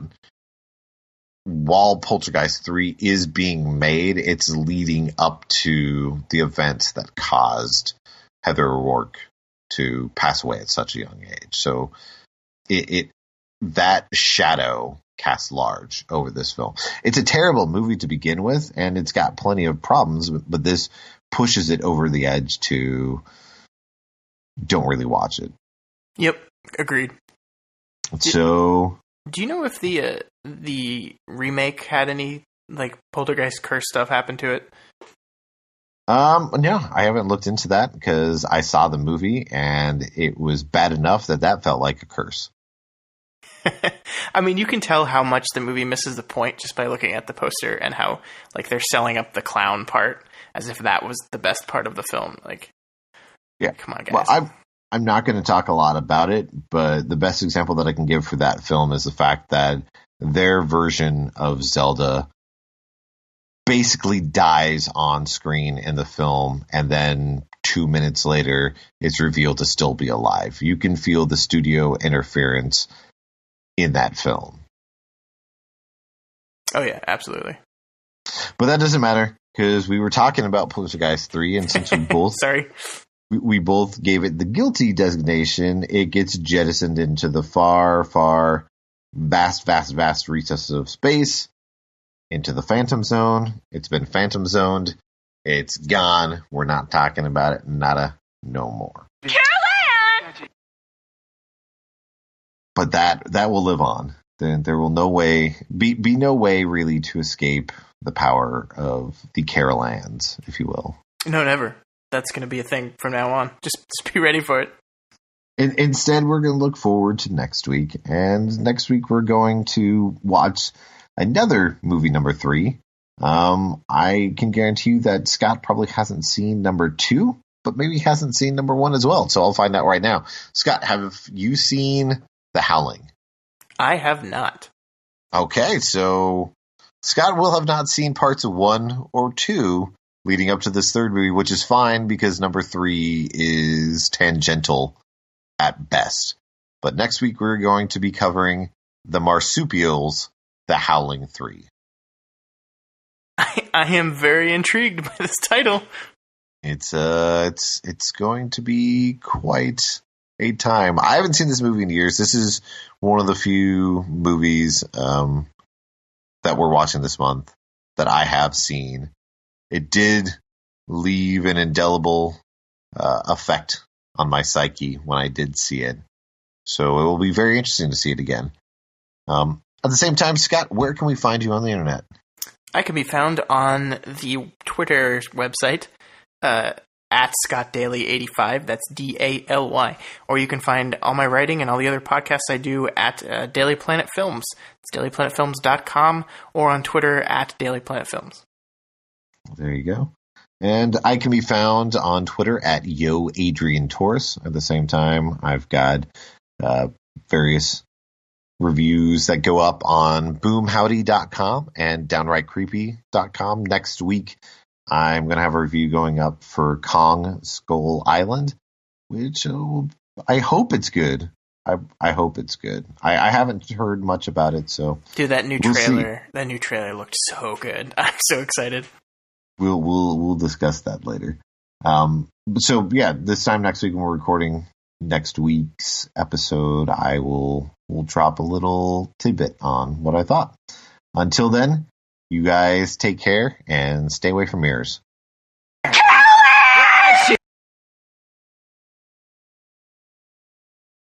S1: while Poltergeist 3 is being made, it's leading up to the events that caused Heather O'Rourke to pass away at such a young age. So that shadow casts large over this film. It's a terrible movie to begin with, and it's got plenty of problems, but this pushes it over the edge to don't really watch it.
S2: Yep, agreed.
S1: So,
S2: do you know if the remake had any like Poltergeist curse stuff happen to it?
S1: No, I haven't looked into that because I saw the movie and it was bad enough that felt like a curse.
S2: I mean, you can tell how much the movie misses the point just by looking at the poster and how like they're selling up the clown part as if that was the best part of the film. Like, yeah, come on, guys.
S1: Well, I'm not going to talk a lot about it, but the best example that I can give for that film is the fact that their version of Zelda basically dies on screen in the film, and then 2 minutes later, it's revealed to still be alive. You can feel the studio interference in that film.
S2: Oh, yeah, absolutely.
S1: But that doesn't matter, because we were talking about Poltergeist 3, and since we both...
S2: Sorry.
S1: We both gave it the guilty designation, it gets jettisoned into the far, far, vast recesses of space, into the Phantom Zone. It's been Phantom Zoned. It's gone. We're not talking about it. Nada. No more.
S3: Carolyn!
S1: But that will live on. There will be no way really to escape the power of the Carolans, if you will.
S2: No, never. That's going to be a thing from now on. Just be ready for it.
S1: Instead, we're going to look forward to next week. And next week, we're going to watch another movie, number 3. I can guarantee you that Scott probably hasn't seen number 2, but maybe he hasn't seen number 1 as well. So I'll find out right now. Scott, have you seen The Howling?
S2: I have not.
S1: Okay, so Scott will have not seen parts of 1 or 2 leading up to this third movie, which is fine because number 3 is tangential at best. But next week, we're going to be covering The Marsupials, The Howling 3.
S2: I am very intrigued by this title.
S1: It's going to be quite a time. I haven't seen this movie in years. This is one of the few movies that we're watching this month that I have seen. It did leave an indelible effect on my psyche when I did see it. So it will be very interesting to see it again. At the same time, Scott, where can we find you on the internet?
S2: I can be found on the Twitter website at ScottDaly85. That's DALY. Or you can find all my writing and all the other podcasts I do at Daly Planet Films. It's DalyPlanetFilms.com or on Twitter at Daly Planet Films.
S1: There you go. And I can be found on Twitter at Adrian Torres. At the same time, I've got various reviews that go up on boomhowdy.com and downrightcreepy.com. Next week, I'm going to have a review going up for Kong Skull Island, which I hope it's good. I hope it's good. I haven't heard much about it, so
S2: dude, that new trailer looked so good. I'm so excited.
S1: We'll discuss that later. So yeah, this time next week when we're recording next week's episode, I will drop a little tidbit on what I thought. Until then, you guys take care and stay away from mirrors.